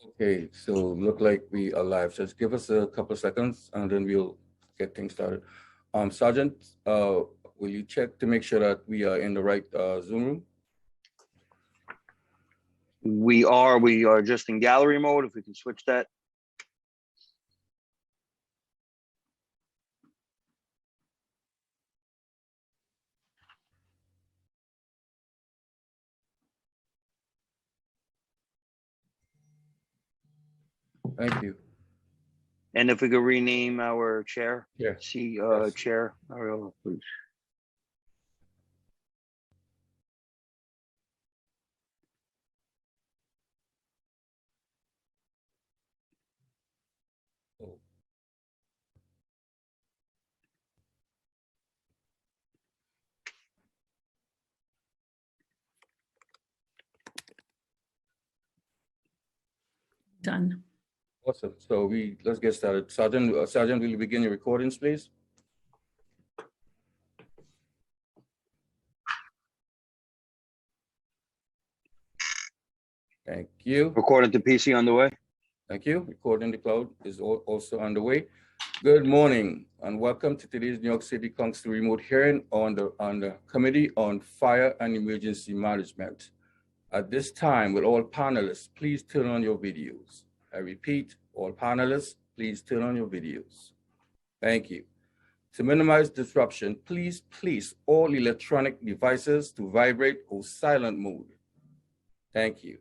Okay, so look like we are live. Just give us a couple of seconds and then we'll get things started. Sergeant, will you check to make sure that we are in the right Zoom room? We are just in gallery mode. If we can switch that. Thank you. And if we could rename our chair. Yeah. Yes. Chair, Ariola, please. Oh. Done. Awesome. So let's get started. Sergeant, will you begin your recordings, please? Thank you. Recording to PC on the way. Thank you. Recording the cloud is also underway. Good morning and welcome to today's New York City Council remote hearing on the Committee on Fire and Emergency Management. At this time, will all panelists please turn on your videos? I repeat, all panelists, please turn on your videos. Thank you. To minimize disruption, please place all electronic devices to vibrate or silent mode. Thank you.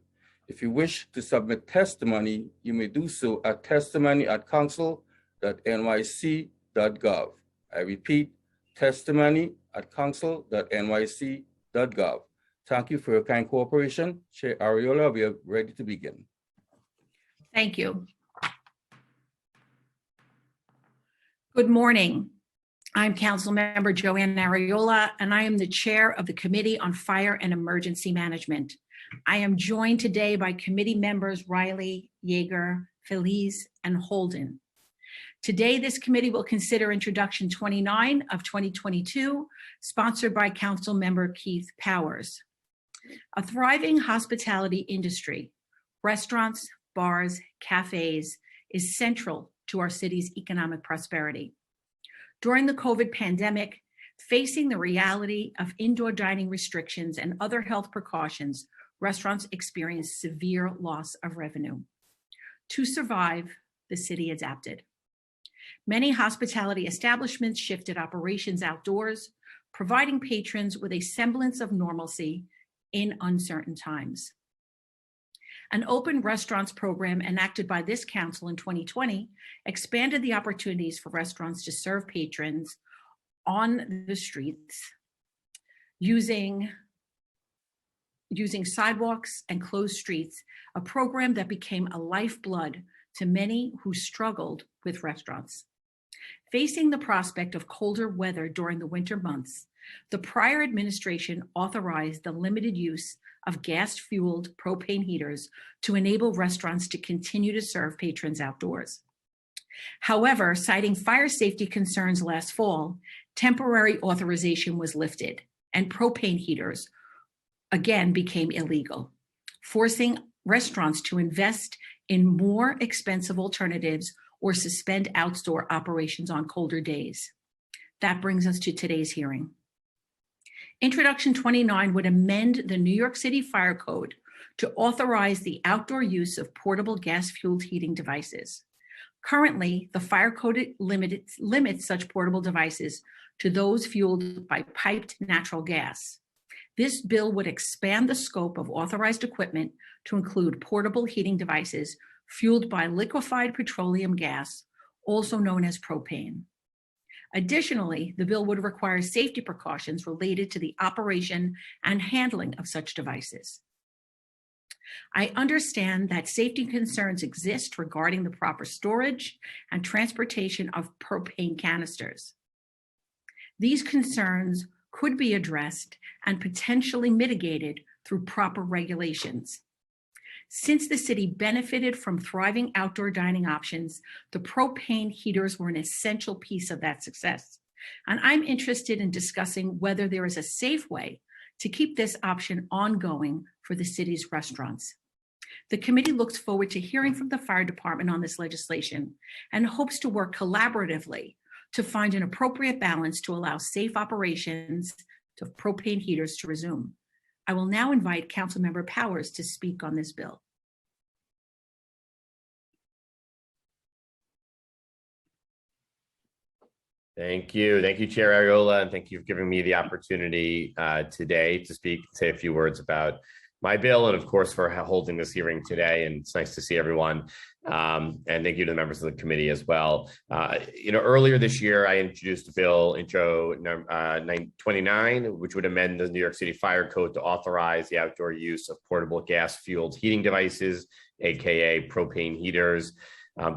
If you wish to submit testimony, you may do so at testimony@council.nyc.gov. I repeat, testimony@council.nyc.gov. Thank you for your kind cooperation. Chair Ariola, we are ready to begin. Thank you. Good morning. I'm Councilmember Joanne Ariola, and I am the chair of the Committee on Fire and Emergency Management. I am joined today by committee members Riley, Yeager, Feliz, and Holden. Today, this committee will consider Introduction 29 of 2022, sponsored by Councilmember Keith Powers. A thriving hospitality industry, restaurants, bars, cafes, is central to our city's economic prosperity. During the COVID pandemic, facing the reality of indoor dining restrictions and other health precautions, restaurants experienced severe loss of revenue. To survive, the city adapted. Many hospitality establishments shifted operations outdoors, providing patrons with a semblance of normalcy in uncertain times. An open restaurants program enacted by this council in 2020 expanded the opportunities for restaurants to serve patrons on the streets using sidewalks and closed streets, a program that became a lifeblood to many who struggled with restaurants. Facing the prospect of colder weather during the winter months, the prior administration authorized the limited use of gas-fueled propane heaters to enable restaurants to continue to serve patrons outdoors. However, citing fire safety concerns last fall, temporary authorization was lifted, and propane heaters again became illegal, forcing restaurants to invest in more expensive alternatives or suspend outdoor operations on colder days. That brings us to today's hearing. Introduction 29 would amend the New York City Fire Code to authorize the outdoor use of portable gas-fueled heating devices. Currently, the Fire Code limits such portable devices to those fueled by piped natural gas. This bill would expand the scope of authorized equipment to include portable heating devices fueled by liquefied petroleum gas, also known as propane. Additionally, the bill would require safety precautions related to the operation and handling of such devices. I understand that safety concerns exist regarding the proper storage and transportation of propane canisters. These concerns could be addressed and potentially mitigated through proper regulations. Since the city benefited from thriving outdoor dining options, the propane heaters were an essential piece of that success. And I'm interested in discussing whether there is a safe way to keep this option ongoing for the city's restaurants. The committee looks forward to hearing from the fire department on this legislation and hopes to work collaboratively to find an appropriate balance to allow safe operations of propane heaters to resume. I will now invite Councilmember Powers to speak on this bill. Thank you. Thank you, Chair Ariola, and thank you for giving me the opportunity today to say a few words about my bill, and of course for holding this hearing today. And it's nice to see everyone. And thank you to the members of the committee as well. Earlier this year, I introduced a bill, Intro 29, which would amend the New York City Fire Code to authorize the outdoor use of portable gas-fueled heating devices, aka propane heaters.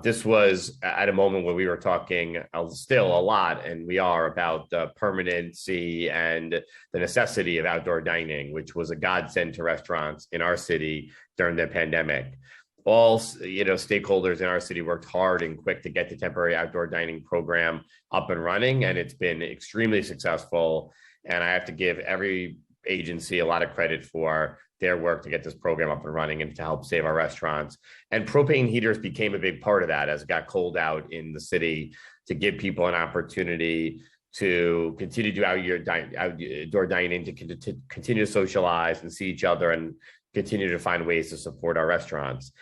This was at a moment when we were talking still a lot, and we are, about the permanency and the necessity of outdoor dining, which was a godsend to restaurants in our city during the pandemic. All stakeholders in our city worked hard and quick to get the temporary outdoor dining program up and running, and it's been extremely successful. And I have to give every agency a lot of credit for their work to get this program up and running and to help save our restaurants. And propane heaters became a big part of that as it got cold out in the city, to give people an opportunity to continue to do outdoor dining, to continue to socialize and see each other and continue to find ways to support our restaurants.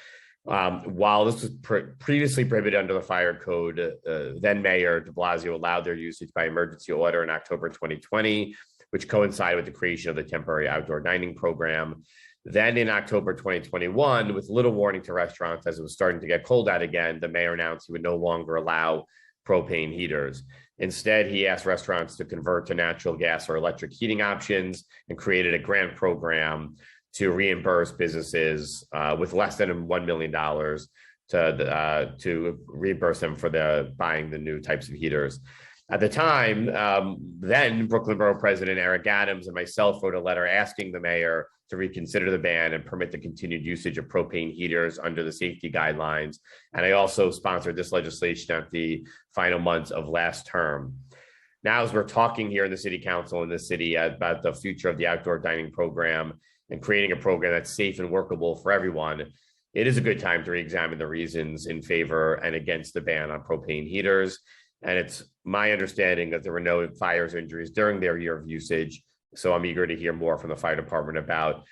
While this was previously prohibited under the fire code, then Mayor de Blasio allowed their usage by emergency order in October 2020, which coincided with the creation of the temporary outdoor dining program. Then in October 2021, with little warning to restaurants as it was starting to get cold out again, the mayor announced he would no longer allow propane heaters. Instead, he asked restaurants to convert to natural gas or electric heating options and created a grant program to reimburse businesses with less than $1 million to reimburse them for buying the new types of heaters. At the time, then Brooklyn Borough President Eric Adams and myself wrote a letter asking the mayor to reconsider the ban and permit the continued usage of propane heaters under the safety guidelines. And I also sponsored this legislation at the final months of last term. Now, as we're talking here in the city council in the city about the future of the outdoor dining program and creating a program that's safe and workable for everyone, it is a good time to re-examine the reasons in favor and against the ban on propane heaters. And it's my understanding that there were no fires or injuries during their year of usage. So I'm eager to hear more from the fire department about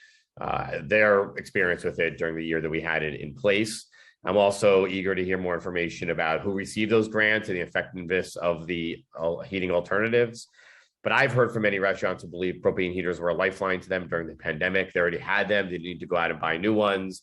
their experience with it during the year that we had it in place. I'm also eager to hear more information about who received those grants and the effectiveness of the heating alternatives. But I've heard from many restaurants who believe propane heaters were a lifeline to them during the pandemic. They already had them. They didn't need to go out and buy new ones.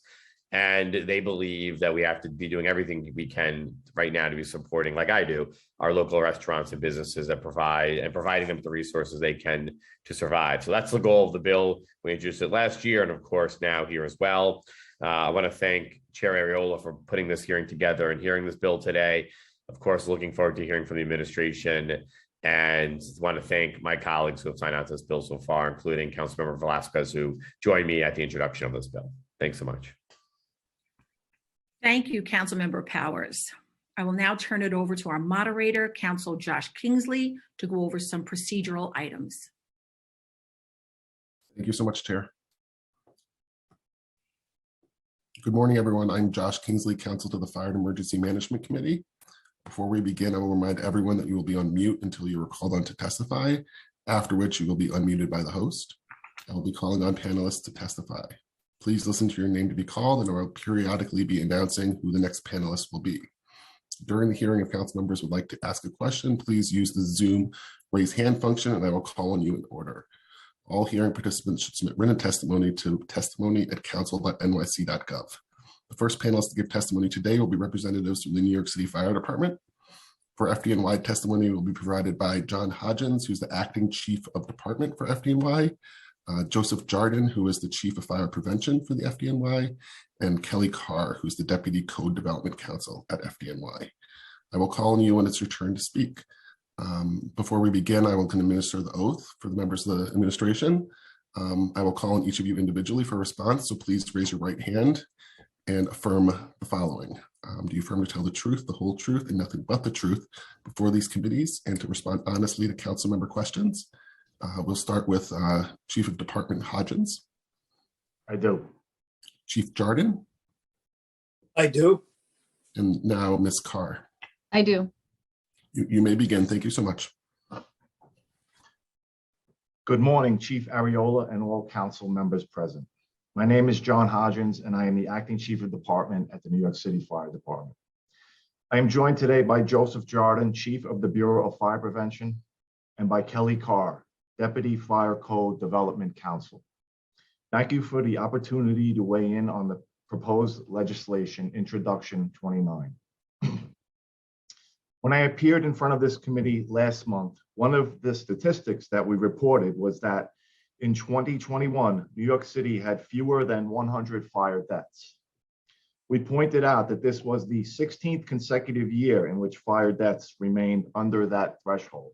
And they believe that we have to be doing everything we can right now to be supporting, like I do, our local restaurants and businesses that providing them with the resources they can to survive. So that's the goal of the bill. We introduced it last year, and of course now here as well. I want to thank Chair Ariola for putting this hearing together and hearing this bill today. Of course, looking forward to hearing from the administration, and want to thank my colleagues who have signed on to this bill so far, including Councilmember Velasquez, who joined me at the introduction of this bill. Thanks so much. Thank you, Councilmember Powers. I will now turn it over to our moderator, Council Josh Kingsley, to go over some procedural items. Thank you so much, Chair. Good morning, everyone. I'm Josh Kingsley, Counsel to the Fire and Emergency Management Committee. Before we begin, I will remind everyone that you will be on mute until you are called on to testify, after which you will be unmuted by the host. I will be calling on panelists to testify. Please listen to your name to be called, and I will periodically be announcing who the next panelist will be. During the hearing, if council members would like to ask a question, please use the Zoom raise hand function, and I will call on you in order. All hearing participants should submit written testimony to testimony@council.nyc.gov. The first panelist to give testimony today will be representatives from the New York City Fire Department. For FDNY, testimony will be provided by John Hodgins, who's the acting chief of department for FDNY, Joseph Jardin, who is the chief of fire prevention for the FDNY, and Kelly Carr, who's the deputy code development counsel at FDNY. I will call on you when it's your turn to speak. Before we begin, I will administer the oath for the members of the administration. I will call on each of you individually for a response, so please raise your right hand and affirm the following. Do you affirm to tell the truth, the whole truth, and nothing but the truth before these committees, and to respond honestly to council member questions? We'll start with Chief of Department Hodgins. I do. Chief Jordan, I do. and now Ms. Carr. I do. You may begin. Thank you so much. Good morning, Chief Areola and all council members present. My name is John Hodgins, and I am the Acting Chief of Department at the New York City Fire Department. I am joined today by Joseph Jordan, Chief of the Bureau of Fire Prevention, and by Kelly Carr, Deputy Fire Code Development Counsel. Thank you for the opportunity to weigh in on the proposed legislation, Introduction 29. When I appeared in front of this committee last month, one of the statistics that we reported was that in 2021, New York City had fewer than 100 fire deaths. We pointed out that this was the 16th consecutive year in which fire deaths remained under that threshold.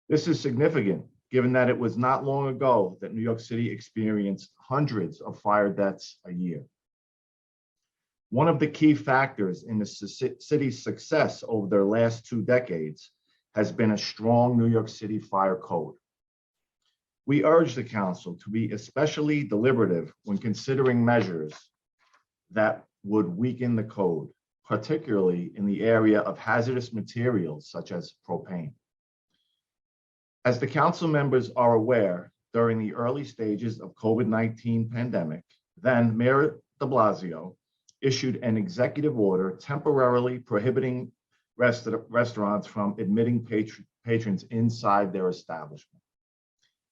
This is significant, given that it was not long ago that New York City experienced hundreds of fire deaths a year. One of the key factors in the city's success over their last 2 decades has been a strong New York City fire code. We urge the council to be especially deliberative when considering measures that would weaken the code, particularly in the area of hazardous materials such as propane. As the council members are aware, during the early stages of COVID-19 pandemic, then Mayor de Blasio issued an executive order temporarily prohibiting restaurants from admitting patrons inside their establishment.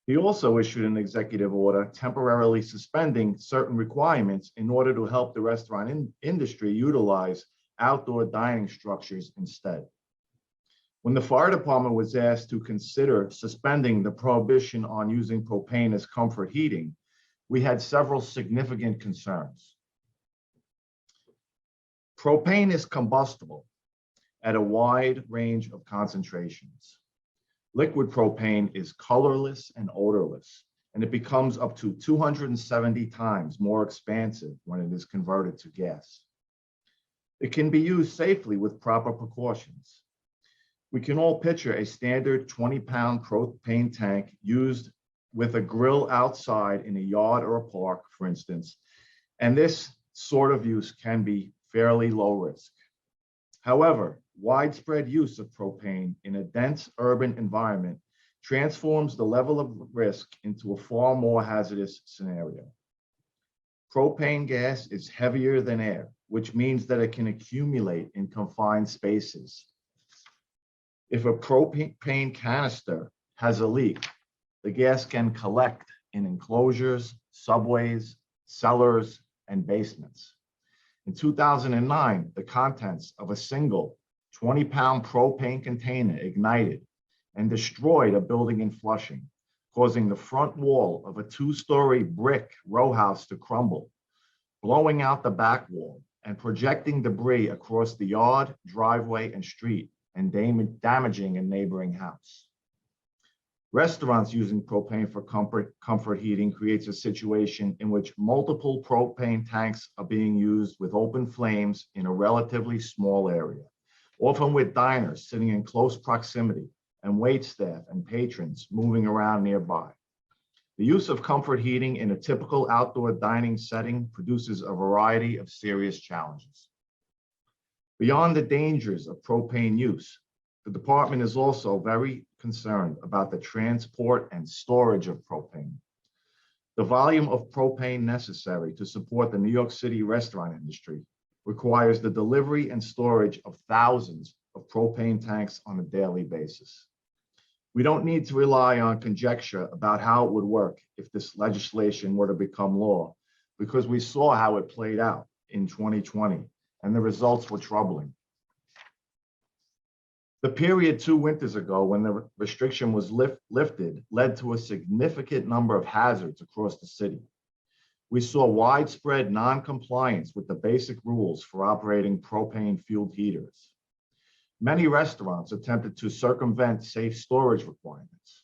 He also issued an executive order temporarily suspending certain requirements in order to help the restaurant industry utilize outdoor dining structures instead. When the fire department was asked to consider suspending the prohibition on using propane as comfort heating, we had several significant concerns. Propane is combustible at a wide range of concentrations. Liquid propane is colorless and odorless, and it becomes up to 270 times more expansive when it is converted to gas. It can be used safely with proper precautions. We can all picture a standard 20-pound propane tank used with a grill outside in a yard or a park, for instance, and this sort of use can be fairly low risk. However, widespread use of propane in a dense urban environment transforms the level of risk into a far more hazardous scenario. Propane gas is heavier than air, which means that it can accumulate in confined spaces. If a propane canister has a leak, the gas can collect in enclosures, subways, cellars, and basements. In 2009, the contents of a single 20-pound propane container ignited and destroyed a building in Flushing, causing the front wall of a 2-story brick row house to crumble, blowing out the back wall and projecting debris across the yard, driveway, and street, and damaging a neighboring house. Restaurants using propane for comfort heating creates a situation in which multiple propane tanks are being used with open flames in a relatively small area, often with diners sitting in close proximity and waitstaff and patrons moving around nearby. The use of comfort heating in a typical outdoor dining setting produces a variety of serious challenges. Beyond the dangers of propane use, the department is also very concerned about the transport and storage of propane. The volume of propane necessary to support the New York City restaurant industry requires the delivery and storage of thousands of propane tanks on a daily basis. We don't need to rely on conjecture about how it would work if this legislation were to become law, because we saw how it played out in 2020, and the results were troubling. The period 2 winters ago when the restriction was lifted led to a significant number of hazards across the city. We saw widespread non-compliance with the basic rules for operating propane-fueled heaters. Many restaurants attempted to circumvent safe storage requirements.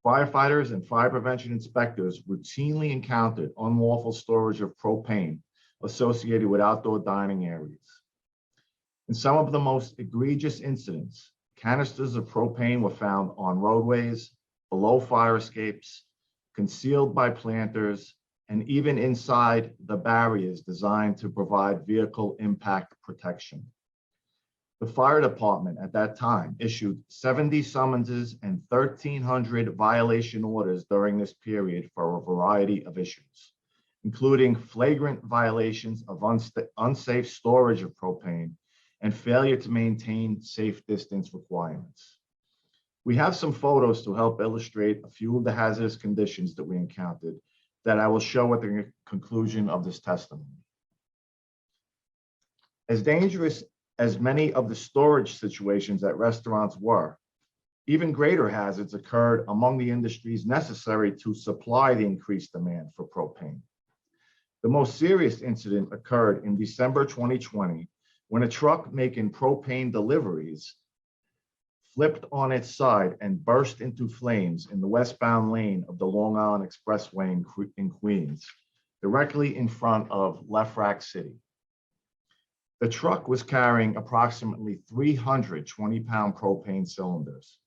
Firefighters and fire prevention inspectors routinely encountered unlawful storage of propane associated with outdoor dining areas. In some of the most egregious incidents, canisters of propane were found on roadways, below fire escapes, concealed by planters, and even inside the barriers designed to provide vehicle impact protection. The fire department at that time issued 70 summonses and 1,300 violation orders during this period for a variety of issues, including flagrant violations of unsafe storage of propane and failure to maintain safe distance requirements. We have some photos to help illustrate a few of the hazardous conditions that we encountered that I will show at the conclusion of this testimony. As dangerous as many of the storage situations at restaurants were, even greater hazards occurred among the industries necessary to supply the increased demand for propane. The most serious incident occurred in December 2020 when a truck making propane deliveries flipped on its side and burst into flames in the westbound lane of the Long Island Expressway in Queens, directly in front of Lefrak City. The truck was carrying approximately 300 20-pound propane cylinders.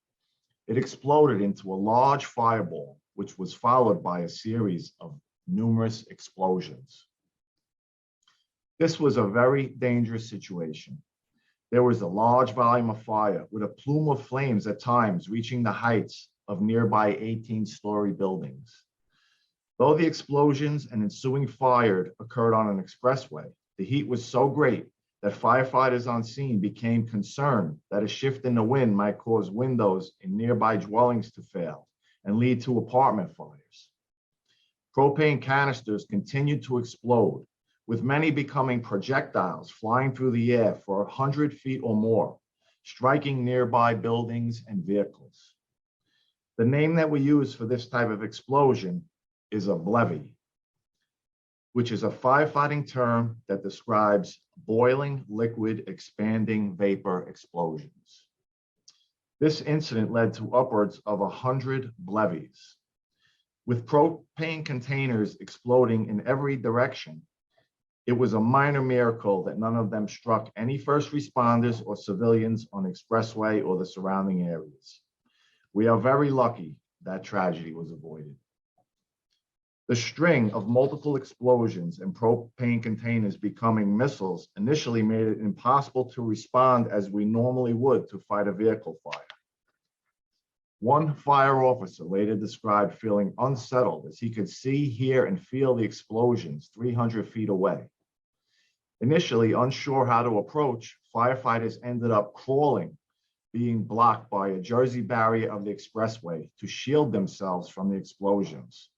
It exploded into a large fireball, which was followed by a series of numerous explosions. This was a very dangerous situation. There was a large volume of fire with a plume of flames at times reaching the heights of nearby 18-story buildings. Though the explosions and ensuing fire occurred on an expressway, the heat was so great that firefighters on scene became concerned that a shift in the wind might cause windows in nearby dwellings to fail and lead to apartment fires. Propane canisters continued to explode, with many becoming projectiles flying through the air for 100 feet or more, striking nearby buildings and vehicles. The name that we use for this type of explosion is a BLEVE, which is a firefighting term that describes boiling, liquid, expanding vapor explosions. This incident led to upwards of 100 BLEVEs. With propane containers exploding in every direction, it was a minor miracle that none of them struck any first responders or civilians on the expressway or the surrounding areas. We are very lucky that tragedy was avoided. The string of multiple explosions and propane containers becoming missiles initially made it impossible to respond as we normally would to fight a vehicle fire. One fire officer later described feeling unsettled as he could see, hear, and feel the explosions 300 feet away. Initially unsure how to approach, firefighters ended up crawling, being blocked by a Jersey barrier of the expressway to shield themselves from the explosions.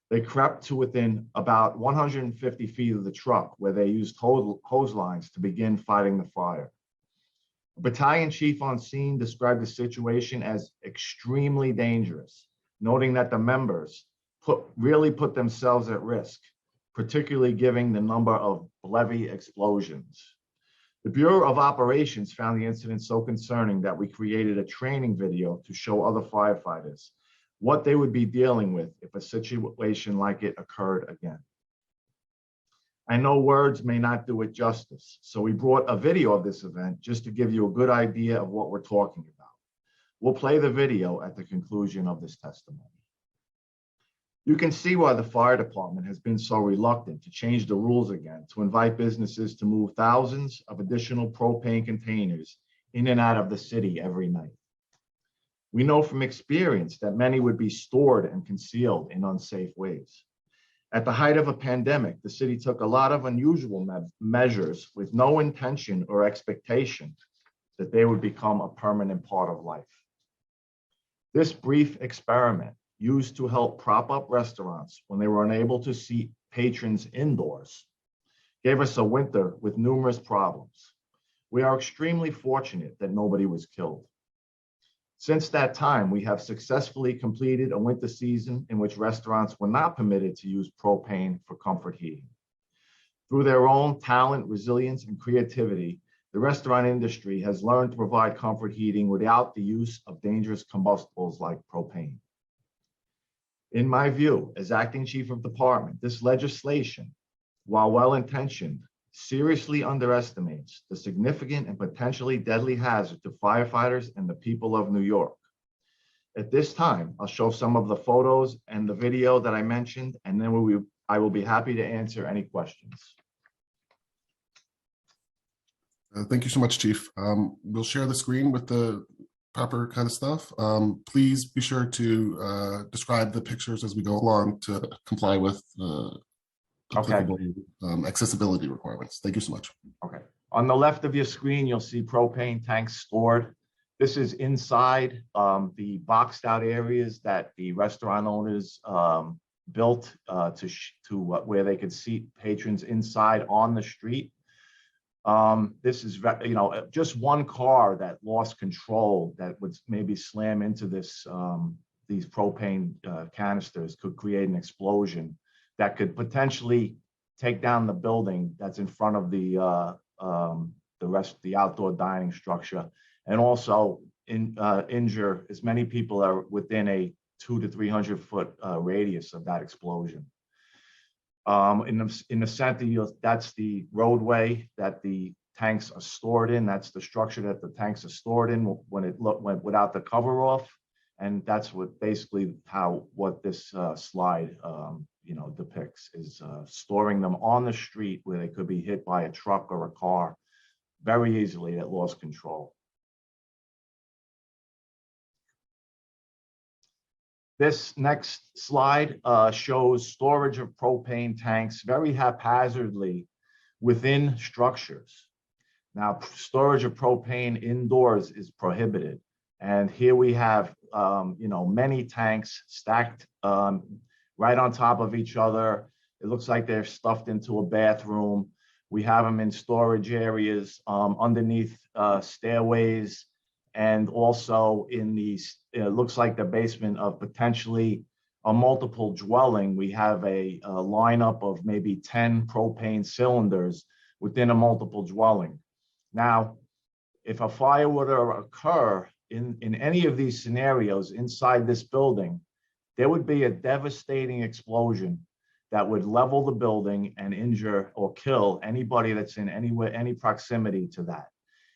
They crept to within about 150 feet of the truck, where they used hose lines to begin fighting the fire. A battalion chief on scene described the situation as extremely dangerous, noting that the members really put themselves at risk, particularly given the number of BLEVE explosions. The Bureau of Operations found the incident so concerning that we created a training video to show other firefighters what they would be dealing with if a situation like it occurred again. I know words may not do it justice, so we brought a video of this event just to give you a good idea of what we're talking about. We'll play the video at the conclusion of this testimony. You can see why the fire department has been so reluctant to change the rules again to invite businesses to move thousands of additional propane containers in and out of the city every night. We know from experience that many would be stored and concealed in unsafe ways. At the height of a pandemic, the city took a lot of unusual measures with no intention or expectation that they would become a permanent part of life. This brief experiment, used to help prop up restaurants when they were unable to seat patrons indoors, gave us a winter with numerous problems. We are extremely fortunate that nobody was killed. Since that time, we have successfully completed a winter season in which restaurants were not permitted to use propane for comfort heating. Through their own talent, resilience, and creativity, the restaurant industry has learned to provide comfort heating without the use of dangerous combustibles like propane. In my view, as acting chief of department, this legislation, while well-intentioned, seriously underestimates the significant and potentially deadly hazard to firefighters and the people of New York. At this time, I'll show some of the photos and the video that I mentioned, and then we will I will be happy to answer any questions. Thank you so much, Chief. We'll share the screen with the proper kind of stuff. Please be sure to describe the pictures as we go along to comply with applicable accessibility requirements. Thank you so much. Okay. On the left of your screen, you'll see propane tanks stored. This is inside the boxed out areas that the restaurant owners built to where they could seat patrons inside on the street. This is, just one car that lost control that would maybe slam into this, these propane canisters could create an explosion that could potentially take down the building that's in front of the outdoor dining structure, and also injure as many people are within a 200 to 300 foot radius of that explosion. In the center, that's the roadway that the tanks are stored in. That's the structure that the tanks are stored in when it went without the cover off, and that's what basically what this slide depicts is storing them on the street where they could be hit by a truck or a car very easily that lost control. This next slide shows storage of propane tanks very haphazardly within structures. Now, storage of propane indoors is prohibited. And here we have, many tanks stacked right on top of each other. It looks like they're stuffed into a bathroom. We have them in storage areas underneath stairways, and also in these, it looks like the basement of potentially a multiple dwelling. We have a lineup of maybe 10 propane cylinders within a multiple dwelling. Now, if a fire were to occur in any of these scenarios inside this building, there would be a devastating explosion that would level the building and injure or kill anybody that's in any proximity to that.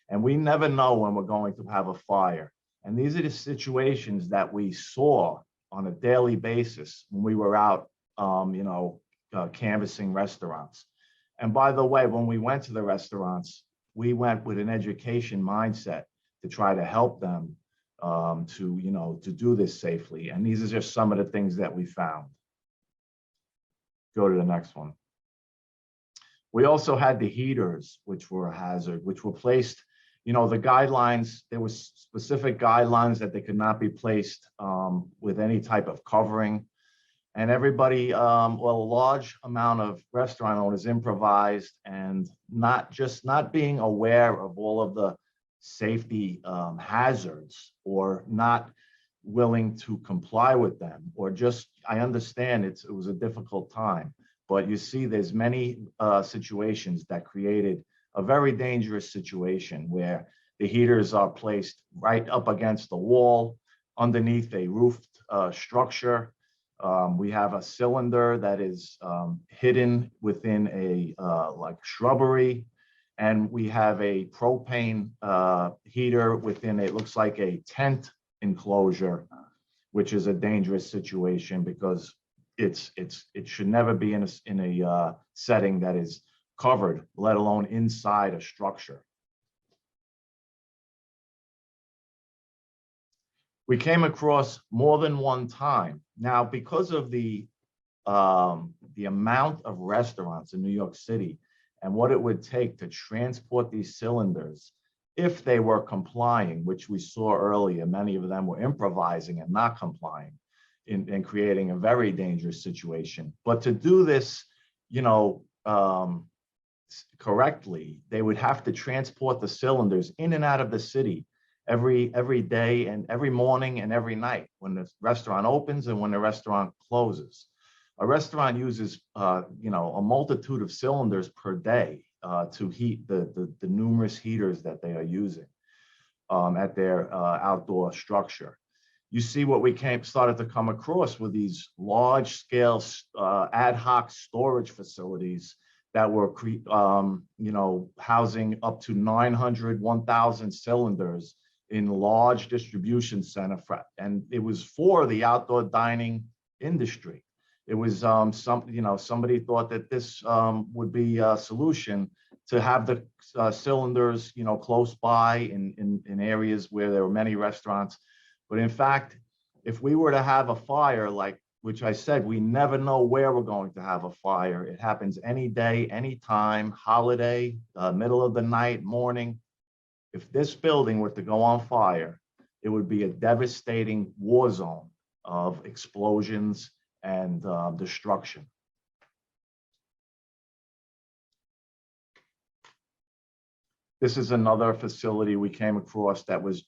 And we never know when we're going to have a fire. And these are the situations that we saw on a daily basis when we were out, canvassing restaurants. And by the way, when we went to the restaurants, we went with an education mindset to try to help them to do this safely. And these are just some of the things that we found. Go to the next one. We also had the heaters, which were a hazard, which were placed, the guidelines, there was specific guidelines that they could not be placed with any type of covering. And everybody, a large amount of restaurant owners improvised and not being aware of all of the safety hazards, or not willing to comply with them, or just, I understand it was a difficult time, but you see there's many situations that created a very dangerous situation where the heaters are placed right up against the wall underneath a roofed structure. We have a cylinder that is hidden within a shrubbery, and we have a propane heater within it looks like a tent enclosure, which is a dangerous situation because it should never be in a setting that is covered, let alone inside a structure. We came across more than one time. Now, because of the amount of restaurants in New York City and what it would take to transport these cylinders, if they were complying, which we saw earlier, many of them were improvising and not complying and creating a very dangerous situation. But to do this, correctly, they would have to transport the cylinders in and out of the city every day and every morning and every night when the restaurant opens and when the restaurant closes. A restaurant uses a multitude of cylinders per day to heat the numerous heaters that they are using at their outdoor structure. You see what we started to come across with these large-scale ad hoc storage facilities that were housing up to 900, 1,000 cylinders in large distribution center, and it was for the outdoor dining industry. it was somebody thought that this would be a solution to have the cylinders, close by in areas where there were many restaurants. But in fact, if we were to have a fire, which I said, we never know where we're going to have a fire. It happens any day, any time, holiday, middle of the night, morning. If this building were to go on fire, it would be a devastating war zone of explosions and destruction. This is another facility we came across that was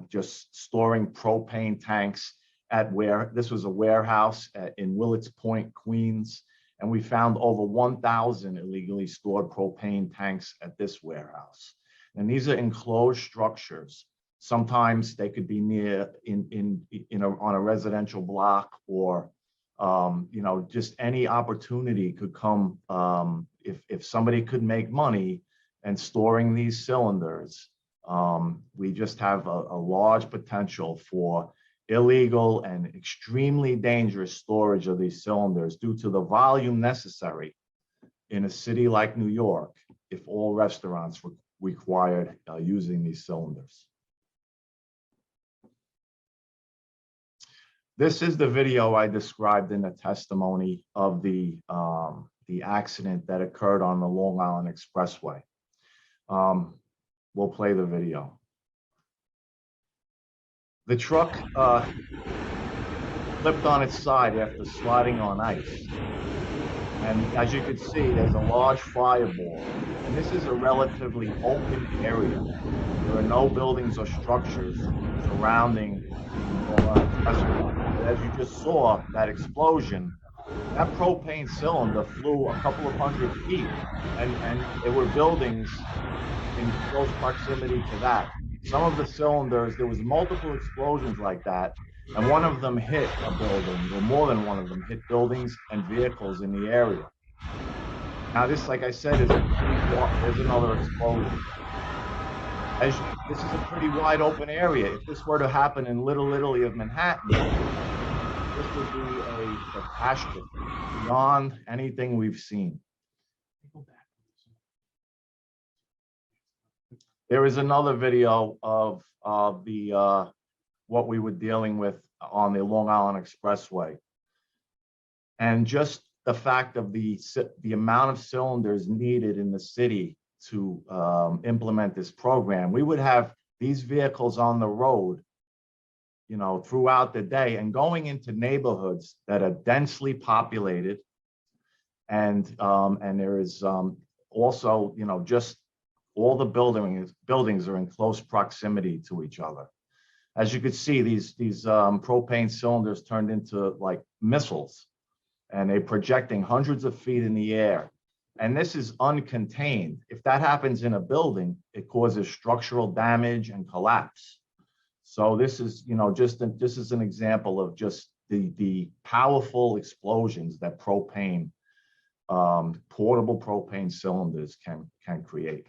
just storing propane tanks this was a warehouse in Willets Point, Queens, and we found over 1,000 illegally stored propane tanks at this warehouse. And these are enclosed structures. Sometimes they could be near on a residential block, or just any opportunity could come if somebody could make money and storing these cylinders. We just have a large potential for illegal and extremely dangerous storage of these cylinders due to the volume necessary in a city like New York if all restaurants required using these cylinders. This is the video I described in the testimony of the accident that occurred on the Long Island Expressway. We'll play the video. The truck flipped on its side after sliding on ice. And as you can see, there's a large fireball. And this is a relatively open area. There are no buildings or structures surrounding the expressway. As you just saw, that explosion, that propane cylinder flew a couple of 100 feet, and there were buildings in close proximity to that. Some of the cylinders, there was multiple explosions like that, and one of them hit a building, or more than one of them hit buildings and vehicles in the area. Now this, like I said, there's another explosion. This is a pretty wide open area. If this were to happen in Little Italy of Manhattan, this would be a catastrophe beyond anything we've seen. There is another video of what we were dealing with on the Long Island Expressway. And just the fact of the amount of cylinders needed in the city to implement this program, we would have these vehicles on the road, throughout the day and going into neighborhoods that are densely populated. And there is also, just all the buildings are in close proximity to each other. As you could see, these propane cylinders turned into like missiles, and they're projecting hundreds of feet in the air. And this is uncontained. If that happens in a building, it causes structural damage and collapse. So this is, this is an example of just the powerful explosions that portable propane cylinders can create.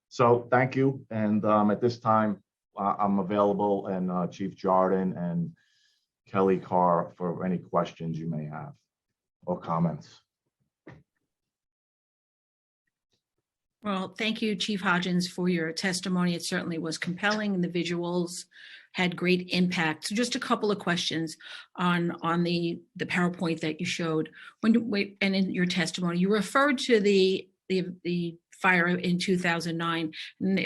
So thank you. And at this time, I'm available, and Chief Jordan and Kelly Carr for any questions you may have or comments. Well, thank you, Chief Hodgins, for your testimony. It certainly was compelling, and the visuals had great impact. So just a couple of questions on the PowerPoint that you showed. And in your testimony, you referred to the fire in 2009. And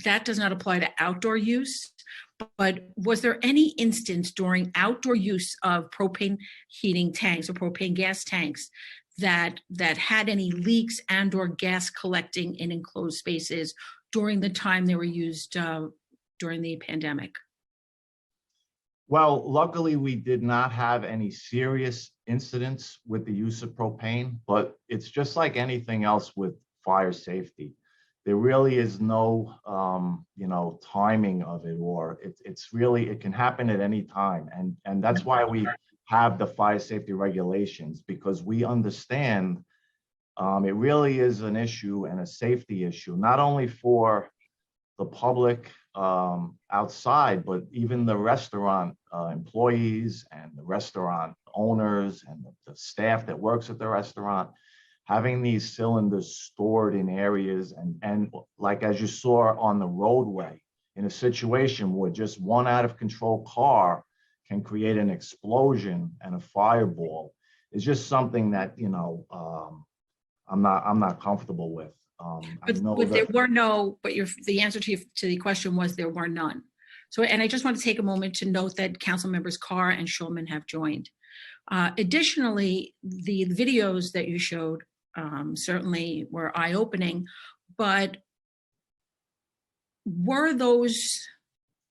that does not apply to outdoor use, but was there any instance during outdoor use of propane heating tanks or propane gas tanks that had any leaks and or gas collecting in enclosed spaces during the time they were used during the pandemic? Well, luckily we did not have any serious incidents with the use of propane, but it's just like anything else with fire safety. There really is no, timing of it, or it can happen at any time. And that's why we have the fire safety regulations, because we understand It really is an issue and a safety issue, not only for the public outside, but even the restaurant employees and the restaurant owners and the staff that works at the restaurant. Having these cylinders stored in areas and like as you saw on the roadway, in a situation where just one out of control car can create an explosion and a fireball, is just something that, you know, I'm not comfortable with. I know But there that were no, but the answer to the question was there were none. So, and I just want to take a moment to note that council members Carr and Schulman have joined. Additionally, the videos that you showed certainly were eye-opening, but were those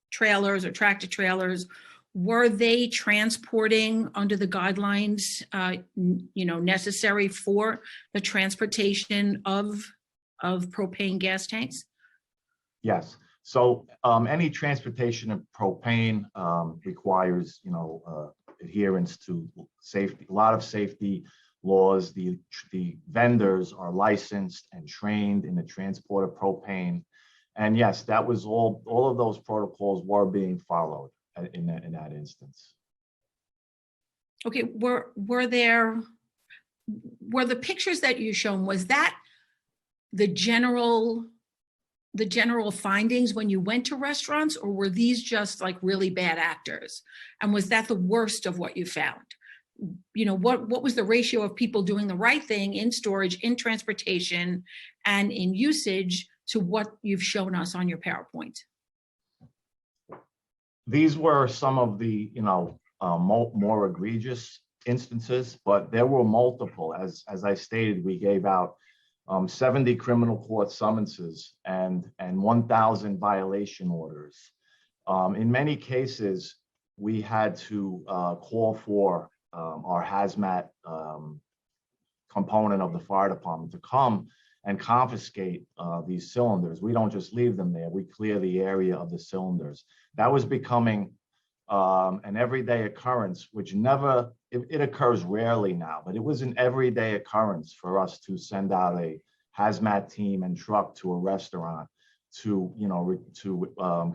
trailers or tractor trailers, were they transporting under the guidelines, you know, necessary for the transportation of propane gas tanks? yes. So any transportation of propane requires, you know, adherence to safety, a lot of safety laws. The vendors are licensed and trained in the transport of propane. And yes, that was all of those protocols were being followed in that instance. Okay, were the pictures that you shown, was that the general findings when you went to restaurants, or were these just like really bad actors? And was that the worst of what you found? You know, what was the ratio of people doing the right thing in storage, in transportation, and in usage to what you've shown us on your PowerPoint? These were some of the, you know, more egregious instances, but there were multiple. As I stated, we gave out 70 criminal court summonses and 1,000 violation orders. In many cases, we had to call for our hazmat component of the fire department to come and confiscate these cylinders. We don't just leave them there. We clear the area of the cylinders. That was becoming an everyday occurrence, which it occurs rarely now, but it was an everyday occurrence for us to send out a hazmat team and truck to a restaurant to, you know,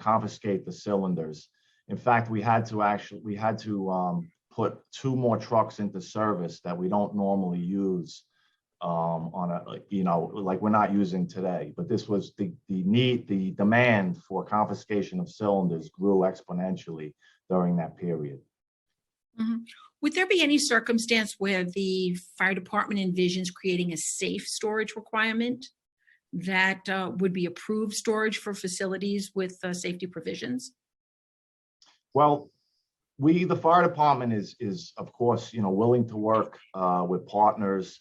confiscate the cylinders. In fact, we had to put 2 more trucks into service that we don't normally use on a, you know, like we're not using today. But this was the demand for confiscation of cylinders grew exponentially during that period. Mm-hmm. Would there be any circumstance where the fire department envisions creating a safe storage requirement that would be approved storage for facilities with safety provisions? Well, the fire department is of course, you know, willing to work with partners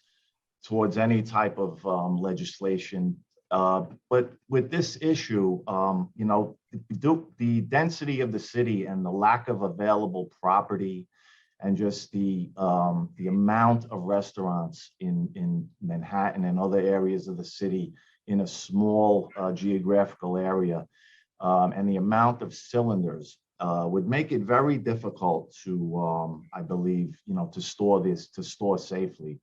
towards any type of legislation. But with this issue, you know, the density of the city and the lack of available property and just the amount of restaurants in Manhattan and other areas of the city in a small geographical area, and the amount of cylinders would make it very difficult to, I believe, you know, to store safely.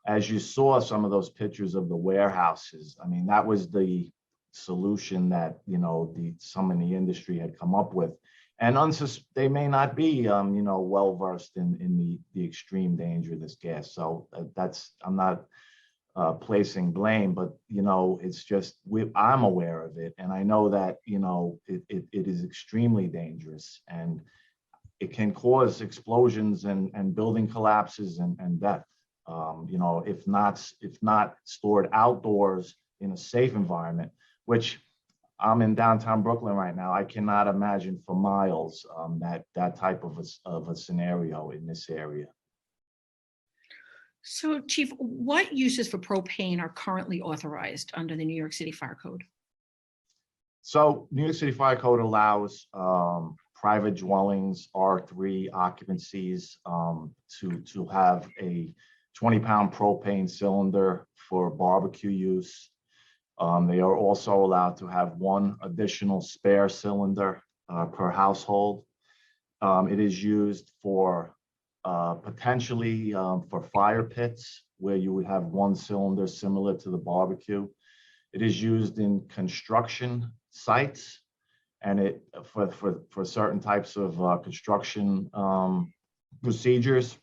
As you saw some of those pictures of the warehouses, I mean, that was the solution that, you know, some in the industry had come up with. And they may not be, you know, well-versed in the extreme danger of this gas. So I'm not placing blame, but, you know, it's just, I'm aware of it. And I know that, you know, it is extremely dangerous and it can cause explosions and building collapses and death. You know, if not stored outdoors in a safe environment, which I'm in downtown Brooklyn right now, I cannot imagine for miles that type of a scenario in this area. So, Chief, what uses for propane are currently authorized under the New York City Fire Code? So, New York City Fire Code allows private dwellings, R3 occupancies, to have a 20-pound propane cylinder for barbecue use. They are also allowed to have 1 additional spare cylinder per household. It is used for potentially for fire pits where you would have one cylinder similar to the barbecue. It is used in construction sites, and it for certain types of construction procedures,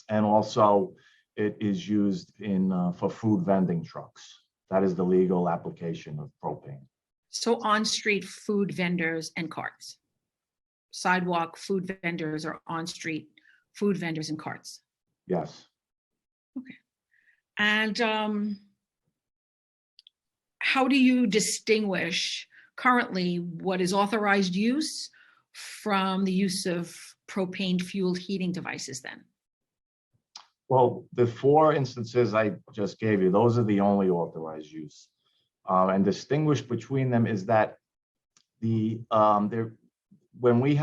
and also it is used in for food vending trucks. That is the legal application of propane. So on-street food vendors and carts. Sidewalk food vendors or on-street food vendors and carts. Yes. Okay. And how do you distinguish currently what is authorized use from the use of propane-fueled heating devices then? Well, the 4 instances I just gave you, those are the only authorized use. And distinguish between them is that when we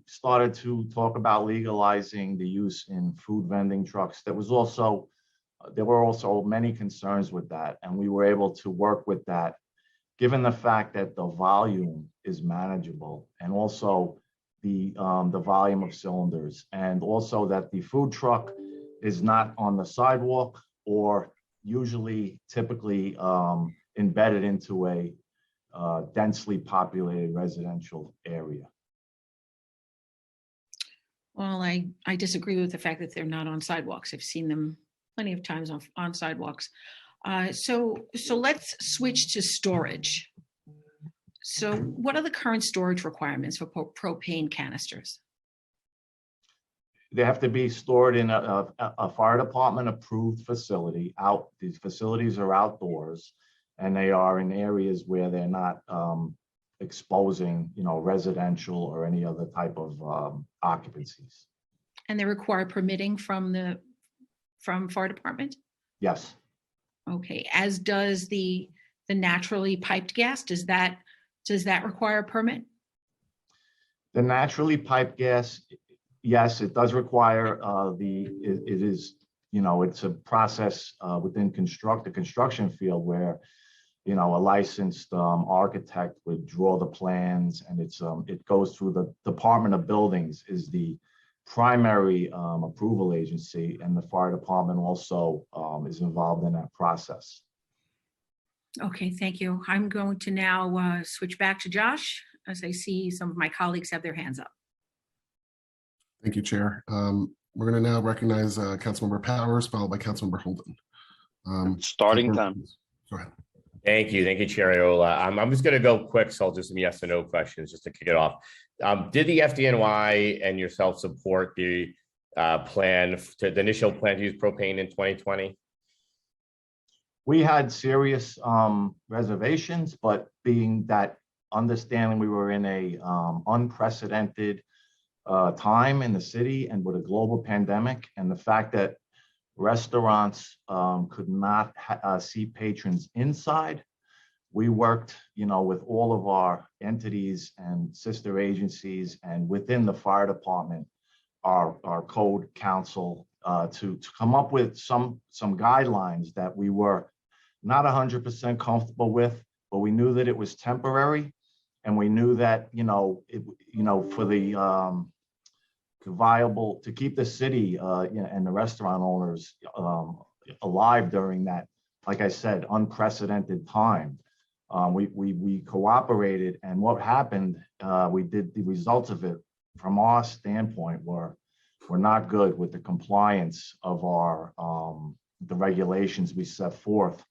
started to talk about legalizing the use in food vending trucks, there were also many concerns with that, and we were able to work with that, given the fact that the volume is manageable, and also the volume of cylinders, and also that the food truck is not on the sidewalk or typically embedded into a densely populated residential area. Well, I disagree with the fact that they're not on sidewalks. I've seen them plenty of times on sidewalks. So let's switch to storage. So what are the current storage requirements for propane canisters? They have to be stored in a fire department approved facility. These facilities are outdoors, and they are in areas where they're not exposing, residential or any other type of occupancies. And they require permitting from fire department? Yes. Okay, as does the naturally piped gas. Does that require a permit? The naturally piped gas, yes, it does require it is, it's a process within the construction field where, a licensed architect would draw the plans, and it goes through the Department of Buildings is the primary approval agency, and the fire department also is involved in that process. Okay, thank you. I'm going to now switch back to Josh as I see some of my colleagues have their hands up. Thank you, Chair. We're going to now recognize Councilmember Powers, followed by Councilmember Holden. Starting time. Go ahead. Thank you, Chair Ariola. I'm just going to go quick, so I'll do some yes or no questions just to kick it off. Did the FDNY and yourself support the initial plan to use propane in 2020? We had serious reservations, but being that understanding we were in a unprecedented time in the city and with a global pandemic, and the fact that restaurants could not see patrons inside, we worked, with all of our entities and sister agencies, and within the fire department, our code council, to come up with some guidelines that we were not 100% comfortable with, but we knew that it was temporary, and we knew that for the viable to keep the city and the restaurant owners alive during that, like I said, unprecedented time. We cooperated, and what happened, the results of it from our standpoint were not good with the compliance of our the regulations we set forth.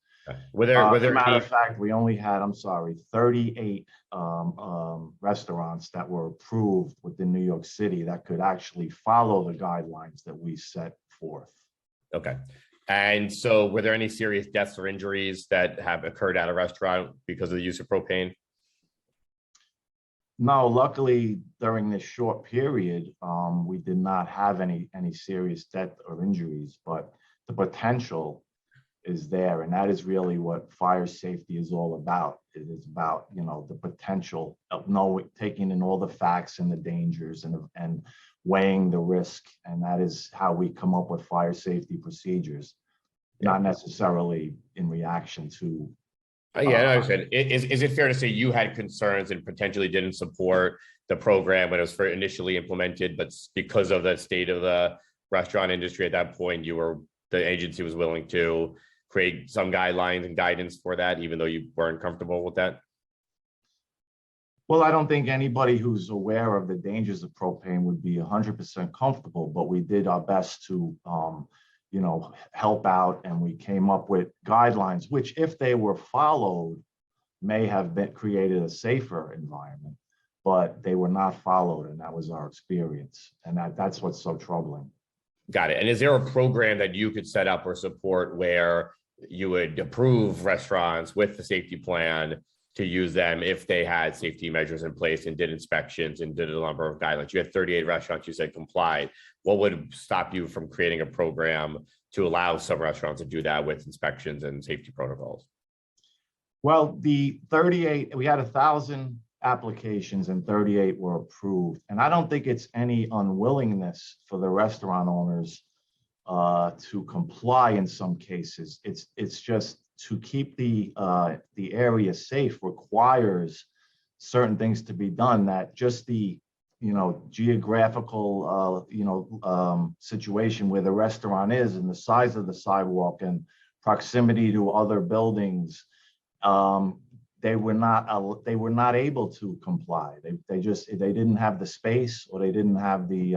Were there as a matter of fact, we only had 38 restaurants that were approved within New York City that could actually follow the guidelines that we set forth. Okay. And so were there any serious deaths or injuries that have occurred at a restaurant because of the use of propane? No, luckily during this short period, we did not have any serious death or injuries, but the potential is there, and that is really what fire safety is all about. It is about the potential of taking in all the facts and the dangers and weighing the risk, and that is how we come up with fire safety procedures, not necessarily in reaction to. Yeah, no, I said, is it fair to say you had concerns and potentially didn't support the program when it was initially implemented, but because of the state of the restaurant industry at that point, the agency was willing to create some guidelines and guidance for that, even though you weren't comfortable with that? Well, I don't think anybody who's aware of the dangers of propane would be 100% comfortable, but we did our best to, help out, and we came up with guidelines, which, if they were followed, may have created a safer environment, but they were not followed, and that was our experience, and that's what's so troubling. Got it. And is there a program that you could set up or support where you would approve restaurants with the safety plan to use them if they had safety measures in place and did inspections and did a number of guidelines? You had 38 restaurants, you said complied. What would stop you from creating a program to allow some restaurants to do that with inspections and safety protocols? Well, the 38, we had 1,000 applications and 38 were approved. And I don't think it's any unwillingness for the restaurant owners to comply in some cases. It's just to keep the area safe requires certain things to be done that just the geographical situation where the restaurant is and the size of the sidewalk and proximity to other buildings, they were not able to comply. They didn't have the space, or they didn't have the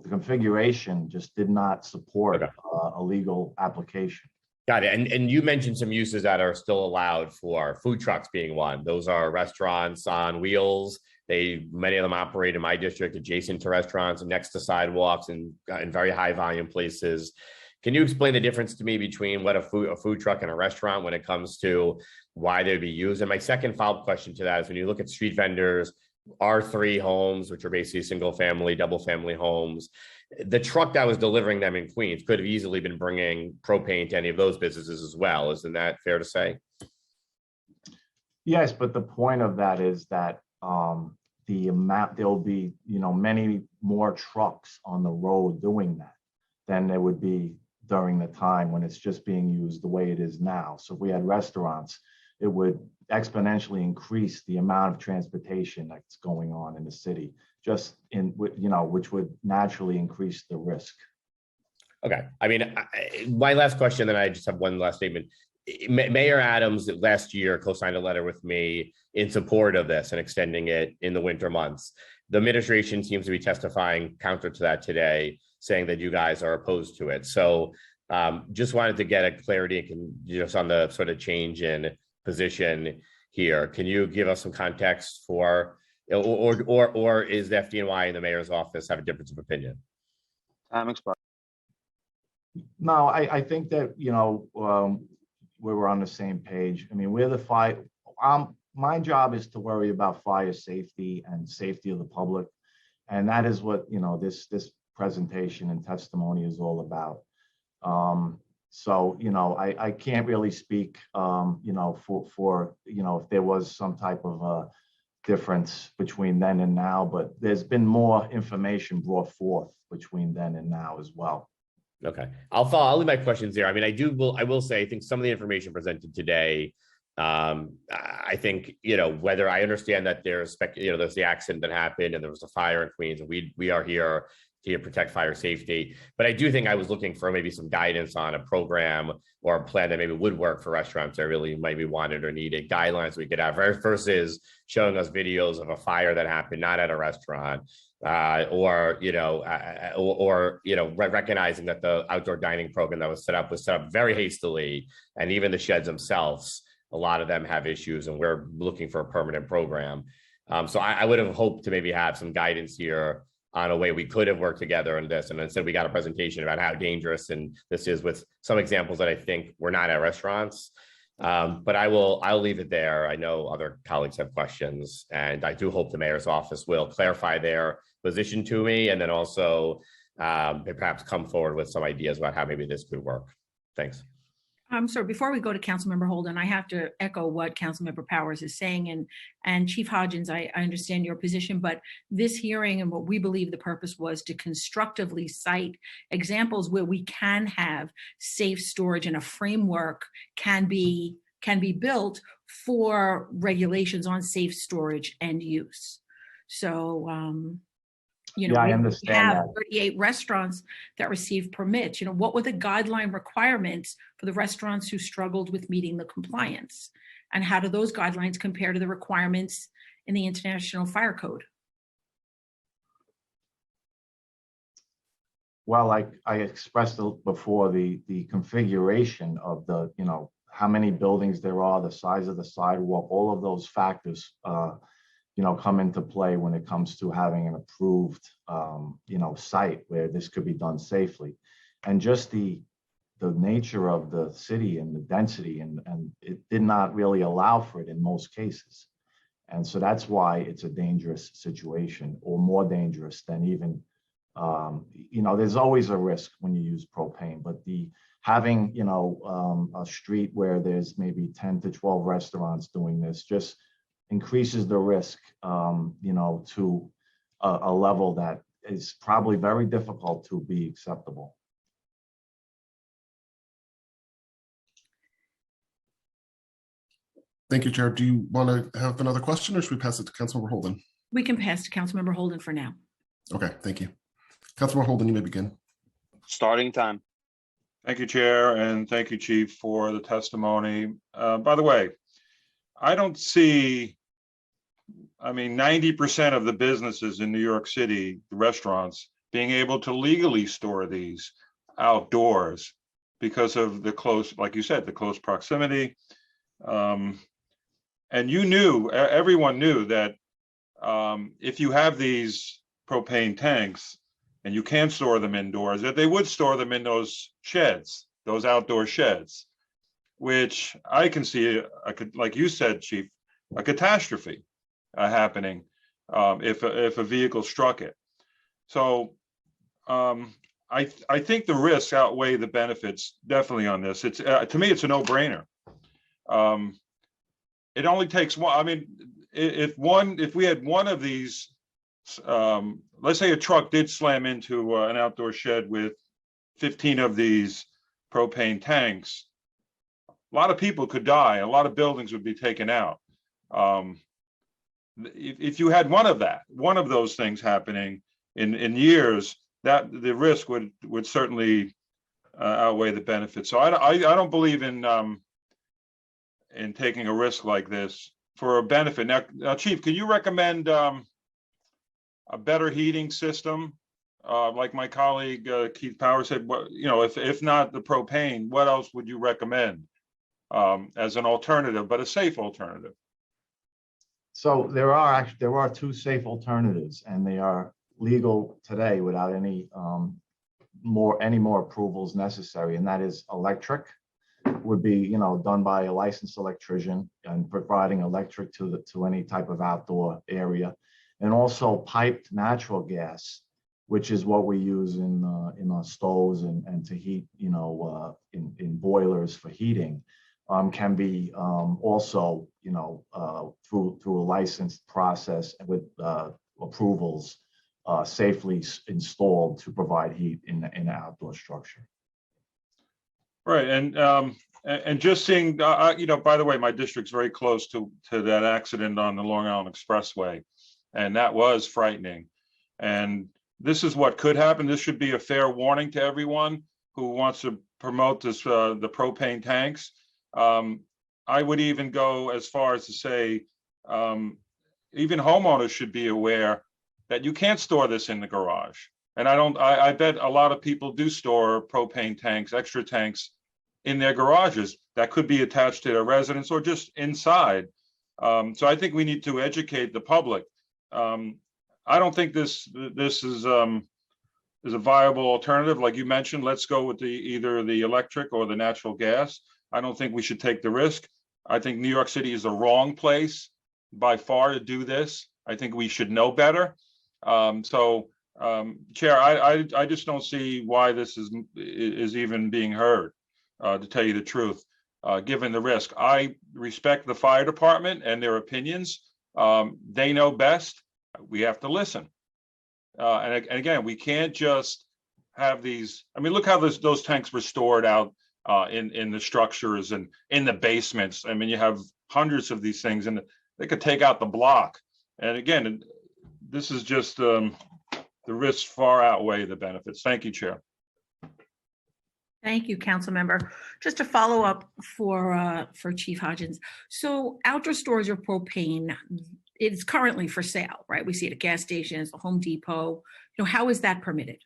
configuration just did not support a legal application. Got it. And you mentioned some uses that are still allowed, for food trucks being one. Those are restaurants on wheels. Many of them operate in my district adjacent to restaurants and next to sidewalks and in very high volume places. Can you explain the difference to me between what a food truck and a restaurant when it comes to why they'd be used? And my second follow-up question to that is, when you look at street vendors, R3 homes, which are basically single family, double family homes, the truck that was delivering them in Queens could have easily been bringing propane to any of those businesses as well. Isn't that fair to say? Yes, but the point of that is that there'll be many more trucks on the road doing that than there would be during the time when it's just being used the way it is now. So if we had restaurants, it would exponentially increase the amount of transportation that's going on in the city, which would naturally increase the risk. Okay. I mean, my last question, then I just have one last statement. Mayor Adams last year co-signed a letter with me in support of this and extending it in the winter months. The administration seems to be testifying counter to that today, saying that you guys are opposed to it. So just wanted to get a clarity on the sort of change in position here. Can you give us some context for, or is the FDNY and the mayor's office have a difference of opinion? No, I think that, we were on the same page. I mean, my job is to worry about fire safety and safety of the public. And that is what, this presentation and testimony is all about. So, I can't really speak, for if there was some type of a difference between then and now, but there's been more information brought forth between then and now as well. Okay, I'll leave my questions there. I mean, I will say, I think some of the information presented today, I think, whether I understand that there's the accident that happened and there was a fire in Queens, and we are here to protect fire safety. But I do think I was looking for maybe some guidance on a program or a plan that maybe would work for restaurants that really maybe wanted or needed guidelines we could have, versus showing us videos of a fire that happened not at a restaurant, or recognizing that the outdoor dining program that was set up very hastily, and even the sheds themselves, a lot of them have issues, and we're looking for a permanent program. So I would have hoped to maybe have some guidance here on a way we could have worked together on this. And instead we got a presentation about how dangerous this is, with some examples that I think were not at restaurants. But I'll leave it there. I know other colleagues have questions, and I do hope the mayor's office will clarify their position to me, and then also perhaps come forward with some ideas about how maybe this could work. Thanks. So before we go to Councilmember Holden, I have to echo what Councilmember Powers is saying. And Chief Hodgins, I understand your position, but this hearing and what we believe the purpose was to constructively cite examples where we can have safe storage and a framework can be built for regulations on safe storage and use. So, you know, Yeah, I we understand have that. 38 restaurants that received permits. You know, what were the guideline requirements for the restaurants who struggled with meeting the compliance? And how do those guidelines compare to the requirements in the International Fire Code? Well, like I expressed before, the configuration of the, you know, how many buildings there are, the size of the sidewalk, all of those factors, you know, come into play when it comes to having an approved, you know, site where this could be done safely. And just the nature of the city and the density, and it did not really allow for it in most cases. And so that's why it's a dangerous situation, or more dangerous than even, you know, there's always a risk when you use propane, but having, you know, a street where there's maybe 10 to 12 restaurants doing this just increases the risk, you know, to a level that is probably very difficult to be acceptable. Thank you, Chair. Do you want to have another question, or should we pass it to Councilmember Holden? We can pass to Councilmember Holden for now. Okay, thank you. Councilmember Holden, you may begin. Starting time. Thank you, Chair, and thank you, Chief, for the testimony. By the way, I don't see, I mean, 90% of the businesses in New York City, the restaurants, being able to legally store these outdoors because of the close, like you said, the close proximity. And you knew, everyone knew that if you have these propane tanks and you can't store them indoors, that they would store them in those sheds, those outdoor sheds, which I can see, like you said, Chief, a catastrophe happening if a vehicle struck it. So I think the risks outweigh the benefits definitely on this. It's to me, it's a no-brainer. It only takes one. I mean, if we had one of these, let's say a truck did slam into an outdoor shed with 15 of these propane tanks, a lot of people could die. A lot of buildings would be taken out. If you had one of those things happening in years, that the risk would certainly outweigh the benefits. So I don't believe in taking a risk like this for a benefit. Now, Chief, can you recommend a better heating system? Like my colleague Keith Power said, you know, if not the propane, what else would you recommend as an alternative, but a safe alternative? So there are two safe alternatives, and they are legal today without any more approvals necessary, and that is electric. Would be, you know, done by a licensed electrician and providing electric to any type of outdoor area, and also piped natural gas, which is what we use in our stoves and to heat, you know, in boilers for heating, can be also, you know, through a licensed process with approvals safely installed to provide heat in an outdoor structure. Right, and just seeing, you know, by the way, my district's very close to that accident on the Long Island Expressway, and that was frightening. And this is what could happen. This should be a fair warning to everyone who wants to promote this, the propane tanks. I would even go as far as to say, even homeowners should be aware that you can't store this in the garage. And I bet a lot of people do store propane tanks, extra tanks in their garages that could be attached to their residence or just inside. So I think we need to educate the public. I don't think this is a viable alternative. Like you mentioned, let's go with either the electric or the natural gas. I don't think we should take the risk. I think New York City is the wrong place by far to do this. I think we should know better. Chair, I just don't see why this is even being heard, to tell you the truth, given the risk. I respect the fire department and their opinions. They know best. We have to listen. And again, we can't just have these. I mean, look how those tanks were stored out in the structures and in the basements. I mean, you have hundreds of these things, and they could take out the block. And again, this is just the risks far outweigh the benefits. Thank you, Chair. Thank you, Council Member. Just a follow up for Chief Hodgins. So outdoor storage of propane is currently for sale, right? We see it at gas stations, the Home Depot. You know, how is that permitted?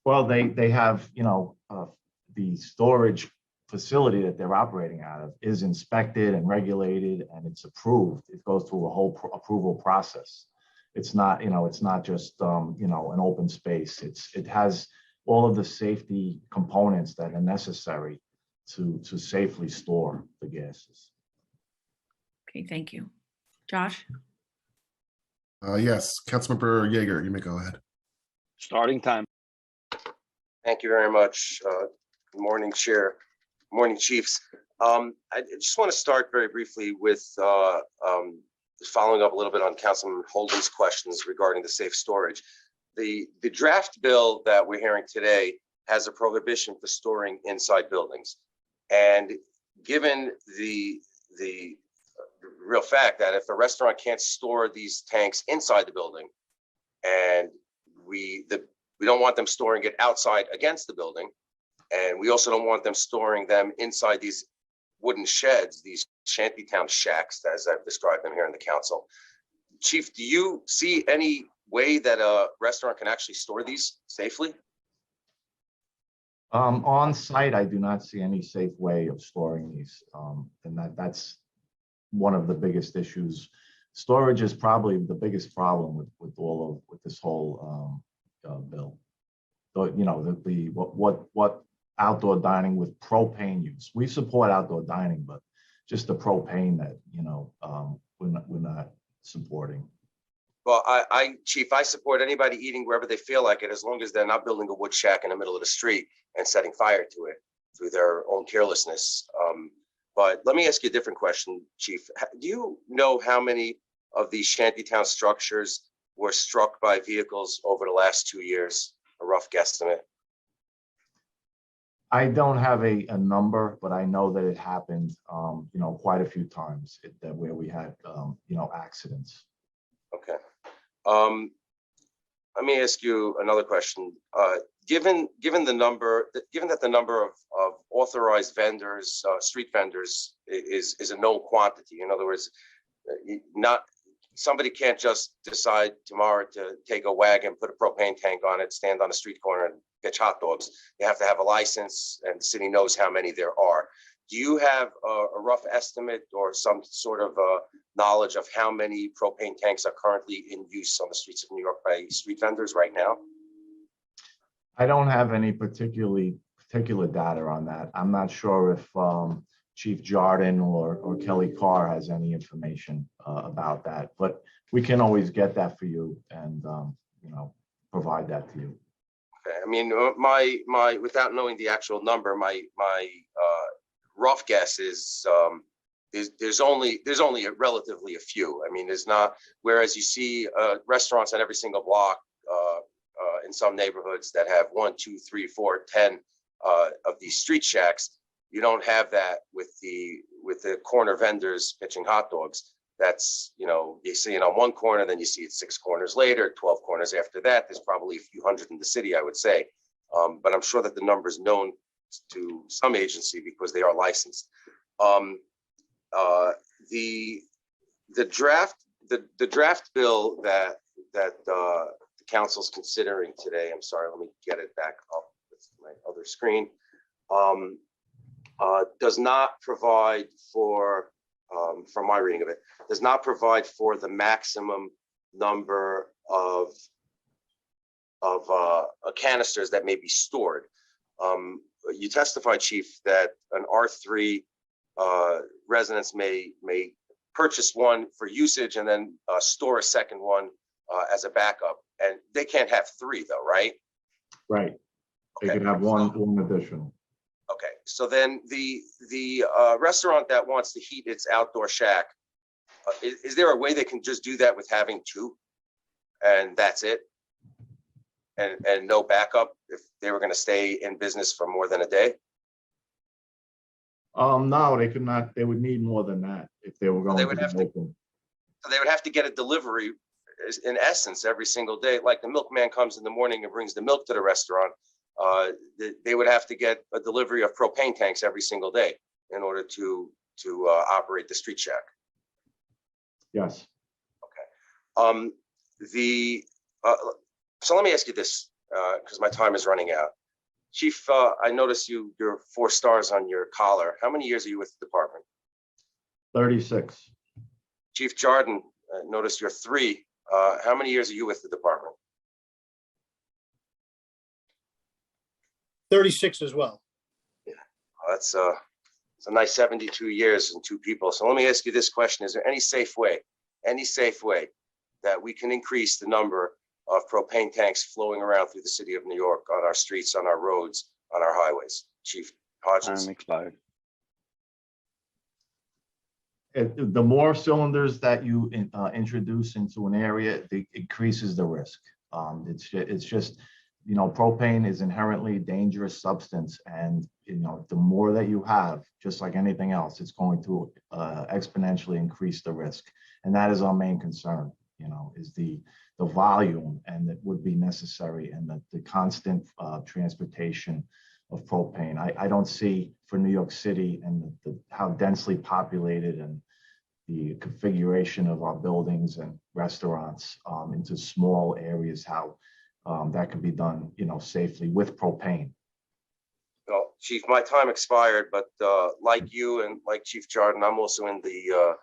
Well, they have, the storage facility that they're operating out of is inspected and regulated, and it's approved. It goes through a whole approval process. It's not, it's not just, an open space. It has all of the safety components that are necessary to safely store the gases. Okay, thank you. Josh? Yes, Councilmember Yeager, you may go ahead. Starting time. Thank you very much. Good morning, Chair. Good morning, Chiefs. I just want to start very briefly with following up a little bit on Councilman Holden's questions regarding the safe storage. The draft bill that we're hearing today has a prohibition for storing inside buildings. And given the real fact that if a restaurant can't store these tanks inside the building, and we don't want them storing it outside against the building, and we also don't want them storing them inside these wooden sheds, these shantytown shacks, as I've described them here in the council. Chief, do you see any way that a restaurant can actually store these safely? On site, I do not see any safe way of storing these, and that's one of the biggest issues. Storage is probably the biggest problem with this whole bill. So, what outdoor dining with propane use. We support outdoor dining, but just the propane that we're not supporting. Well, Chief, I support anybody eating wherever they feel like it, as long as they're not building a wood shack in the middle of the street and setting fire to it through their own carelessness. But let me ask you a different question, Chief. Do you know how many of these shantytown structures were struck by vehicles over the last 2 years? A rough guesstimate. I don't have a number, but I know that it happened, quite a few times where we had, accidents. Okay. Let me ask you another question. Given that the number of authorized vendors, street vendors, is a known quantity. In other words, somebody can't just decide tomorrow to take a wagon, put a propane tank on it, stand on a street corner and pitch hot dogs. You have to have a license, and the city knows how many there are. Do you have a rough estimate or some sort of knowledge of how many propane tanks are currently in use on the streets of New York by street vendors right now? I don't have any particular data on that. I'm not sure if Chief Jordan or Kelly Carr has any information about that, but we can always get that for you and provide that to you. Okay. I mean, my without knowing the actual number, my rough guess is there's only relatively a few. I mean, there's not, whereas you see restaurants on every single block in some neighborhoods that have 1, 2, 3, 4, 10 of these street shacks. You don't have that with the corner vendors pitching hot dogs. That's, you see it on one corner, then you see it 6 corners later, 12 corners after that. There's probably a few hundred in the city, I would say. But I'm sure that the number is known to some agency because they are licensed. The draft bill that the council's considering today, I'm sorry, let me get it back up with my other screen, does not provide for, from my reading of it, does not provide for the maximum number of canisters that may be stored. You testified, Chief, that an R3 residents may purchase one for usage and then store a second one as a backup, and they can't have 3 though, right? Right. They Okay. can have one additional. Okay, so then the restaurant that wants to heat its outdoor shack, is there a way they can just do that with having 2, and that's it? and no backup if they were going to stay in business for more than a day? No, they could not. They would need more than that if they were going They to would be have to- open. So they would have to get a delivery, in essence, every single day. Like the milkman comes in the morning and brings the milk to the restaurant. They would have to get a delivery of propane tanks every single day in order to operate the street shack. Yes. So let me ask you this, because my time is running out. Chief, I noticed you're 4 stars on your collar. How many years are you with the department? 36. Chief Jordan, noticed you're 3. How many years are you with the department? 36 as well. It's a nice 72 years and 2 people. So let me ask you this question. Is there any safe way that we can increase the number of propane tanks flowing around through the city of New York on our streets, on our roads, on our highways? Chief Hodgins. Expired. The more cylinders that you introduce into an area, it increases the risk. It's just, propane is inherently dangerous substance, and the more that you have, just like anything else, it's going to exponentially increase the risk, and that is our main concern. Is the volume, and it would be necessary, and the constant transportation of propane. I don't see for New York City and how densely populated and the configuration of our buildings and restaurants into small areas, how that can be done, safely with propane. Well, Chief, my time expired, but like you and like Chief Jordan, I'm also in the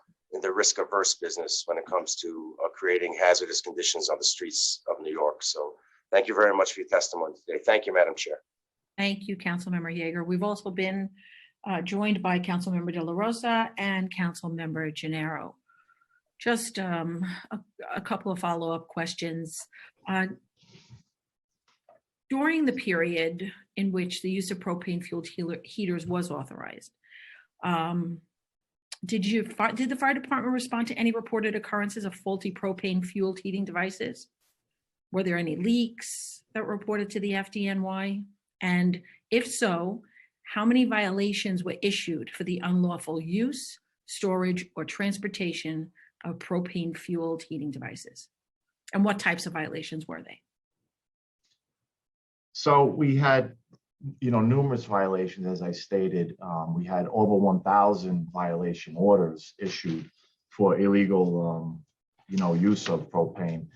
risk-averse business when it comes to creating hazardous conditions on the streets of New York. So thank you very much for your testimony today. Thank you, Madam Chair. Thank you, Councilmember Yeager. We've also been joined by Councilmember De La Rosa and Councilmember Gennaro. Just a couple of follow-up questions. During the period in which the use of propane-fueled heaters was authorized, did the fire department respond to any reported occurrences of faulty propane-fueled heating devices? Were there any leaks that were reported to the FDNY? And if so, how many violations were issued for the unlawful use, storage, or transportation of propane-fueled heating devices? And what types of violations were they? So we had, numerous violations, as I stated. We had over 1,000 violation orders issued for illegal, use of propane.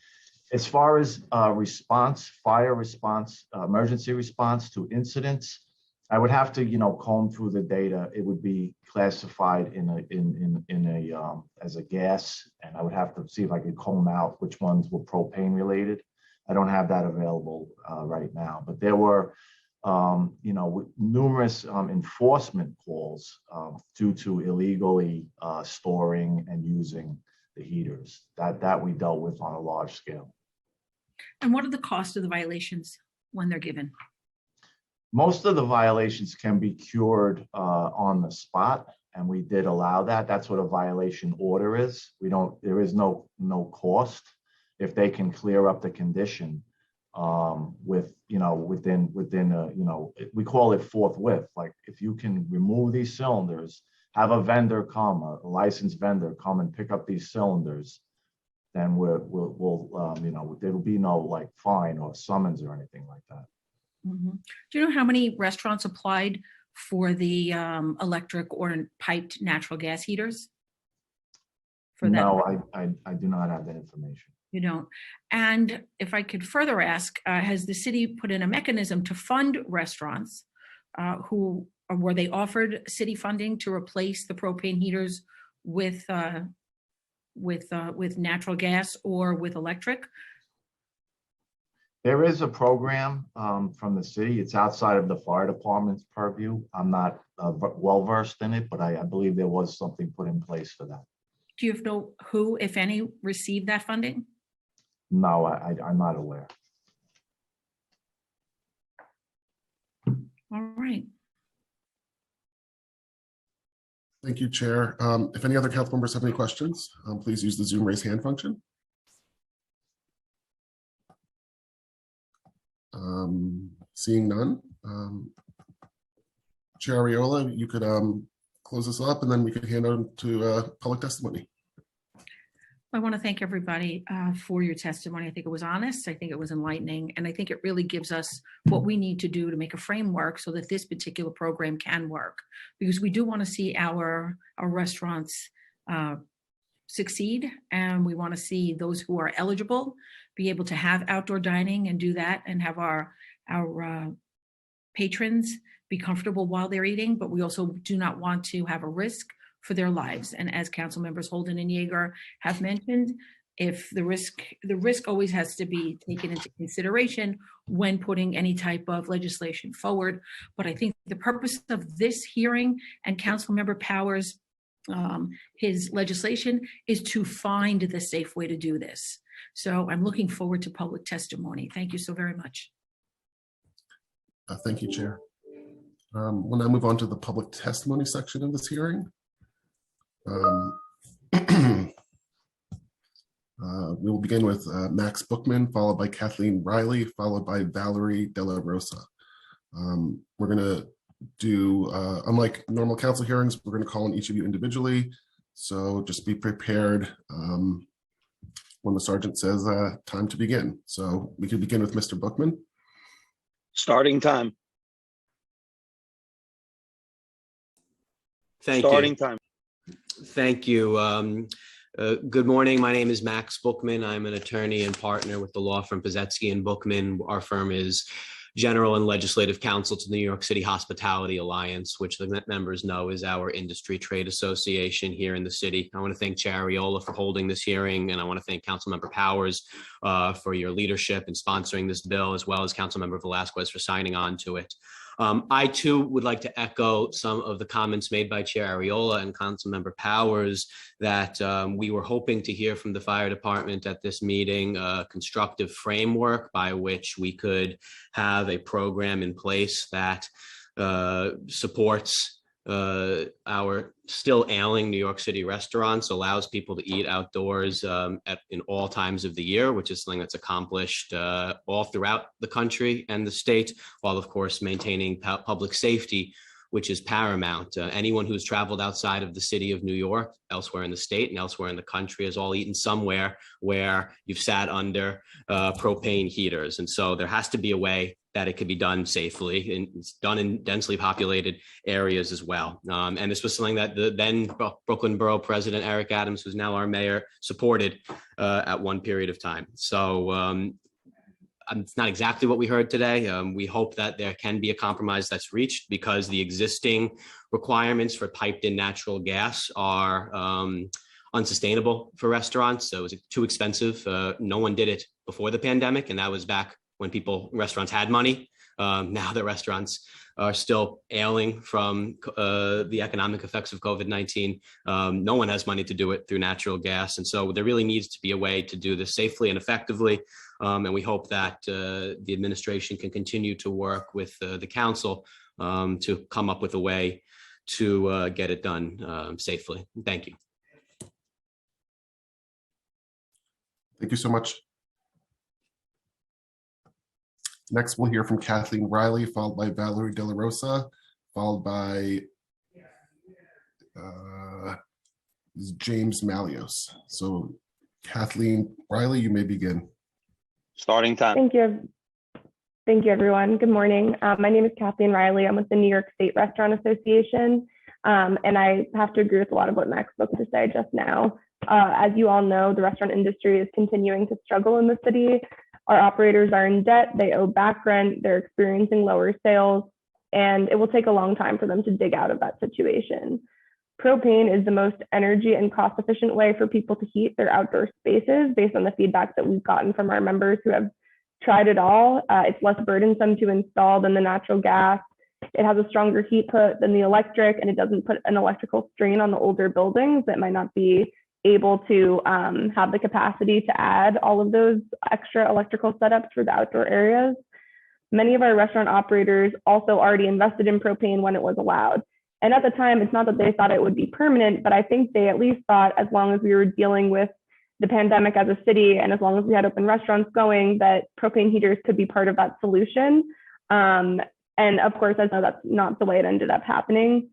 As far as fire response, emergency response to incidents, I would have to, comb through the data. It would be classified as a gas, and I would have to see if I could comb out which ones were propane related. I don't have that available right now, but there were, numerous enforcement calls due to illegally storing and using the heaters that we dealt with on a large scale. And what are the costs of the violations when they're given? Most of the violations can be cured on the spot, and we did allow that. That's what a violation order is. There is no cost if they can clear up the condition within we call it forthwith. Like if you can remove these cylinders, have a vendor come, a licensed vendor come and pick up these cylinders, then we'll there will be no fine or summons or anything like that. Mm-hmm. Do you know how many restaurants applied for the electric or piped natural gas heaters? No, I do not have that information. You don't. And if I could further ask, has the city put in a mechanism to fund restaurants were they offered city funding to replace the propane heaters with natural gas or with electric? There is a program from the city. It's outside of the fire department's purview. I'm not well versed in it, but I believe there was something put in place for that. Do you know who, if any, received that funding? No, I'm not aware. All right. Thank you, Chair. If any other council members have any questions, please use the Zoom raise hand function. Seeing none, Chair Ariola, you could close this up and then we could hand on to public testimony. I want to thank everybody for your testimony. I think it was honest. I think it was enlightening. And I think it really gives us what we need to do to make a framework so that this particular program can work. Because we do want to see our restaurants succeed. And we want to see those who are eligible be able to have outdoor dining and do that and have our patrons be comfortable while they're eating. But we also do not want to have a risk for their lives. And as council members Holden and Yeager have mentioned, if the risk always has to be taken into consideration when putting any type of legislation forward. But I think the purpose of this hearing and council member Powers, his legislation is to find the safe way to do this. So I'm looking forward to public testimony. Thank you so very much. Thank you, Chair. We'll now move on to the public testimony section of this hearing. We will begin with Max Bookman, followed by Kathleen Riley, followed by Valerie De La Rosa. We're going to do, unlike normal council hearings, we're going to call on each of you individually. So just be prepared when the sergeant says time to begin. So we can begin with Mr. Bookman. Starting time. Starting time. Thank you. Good morning. My name is Max Bookman. I'm an attorney and partner with the law firm Pazetsky and Bookman. Our firm is general and legislative counsel to the New York City Hospitality Alliance, which the members know is our industry trade association here in the city. I want to thank Chair Ariola for holding this hearing, and I want to thank Councilmember Powers for your leadership in sponsoring this bill, as well as Councilmember Velasquez for signing on to it. I too would like to echo some of the comments made by Chair Ariola and Councilmember Powers that we were hoping to hear from the fire department at this meeting, a constructive framework by which we could have a program in place that supports our still ailing New York City restaurants, allows people to eat outdoors in all times of the year, which is something that's accomplished all throughout the country and the state, while of course maintaining public safety, which is paramount. Anyone who's traveled outside of the city of New York, elsewhere in the state and elsewhere in the country, has all eaten somewhere where you've sat under propane heaters. And so there has to be a way that it could be done safely, and it's done in densely populated areas as well. And this was something that the then Brooklyn Borough President Eric Adams, who's now our mayor, supported at one period of time. So it's not exactly what we heard today. We hope that there can be a compromise that's reached, because the existing requirements for piped in natural gas are unsustainable for restaurants. So it was too expensive. No one did it before the pandemic, and that was back when restaurants had money. Now the restaurants are still ailing from the economic effects of COVID-19. No one has money to do it through natural gas. And so there really needs to be a way to do this safely and effectively. And we hope that the administration can continue to work with the council to come up with a way to get it done safely. Thank you. Thank you so much. Next, we'll hear from Kathleen Riley, followed by Valerie De La Rosa, followed by James Malios. So Kathleen Riley, you may begin. Starting time. Thank you. Thank you, everyone. Good morning. My name is Kathleen Riley. I'm with the New York State Restaurant Association. And I have to agree with a lot of what Max spoke to say just now. As you all know, the restaurant industry is continuing to struggle in the city. Our operators are in debt, they owe back rent, they're experiencing lower sales, and it will take a long time for them to dig out of that situation. Propane is the most energy and cost efficient way for people to heat their outdoor spaces based on the feedback that we've gotten from our members who have tried it all. It's less burdensome to install than the natural gas. It has a stronger heat put than the electric, and it doesn't put an electrical strain on the older buildings that might not be able to have the capacity to add all of those extra electrical setups for the outdoor areas. Many of our restaurant operators also already invested in propane when it was allowed. And at the time, it's not that they thought it would be permanent, but I think they at least thought as long as we were dealing with the pandemic as a city, and as long as we had open restaurants going, that propane heaters could be part of that solution. And of course, I know that's not the way it ended up happening.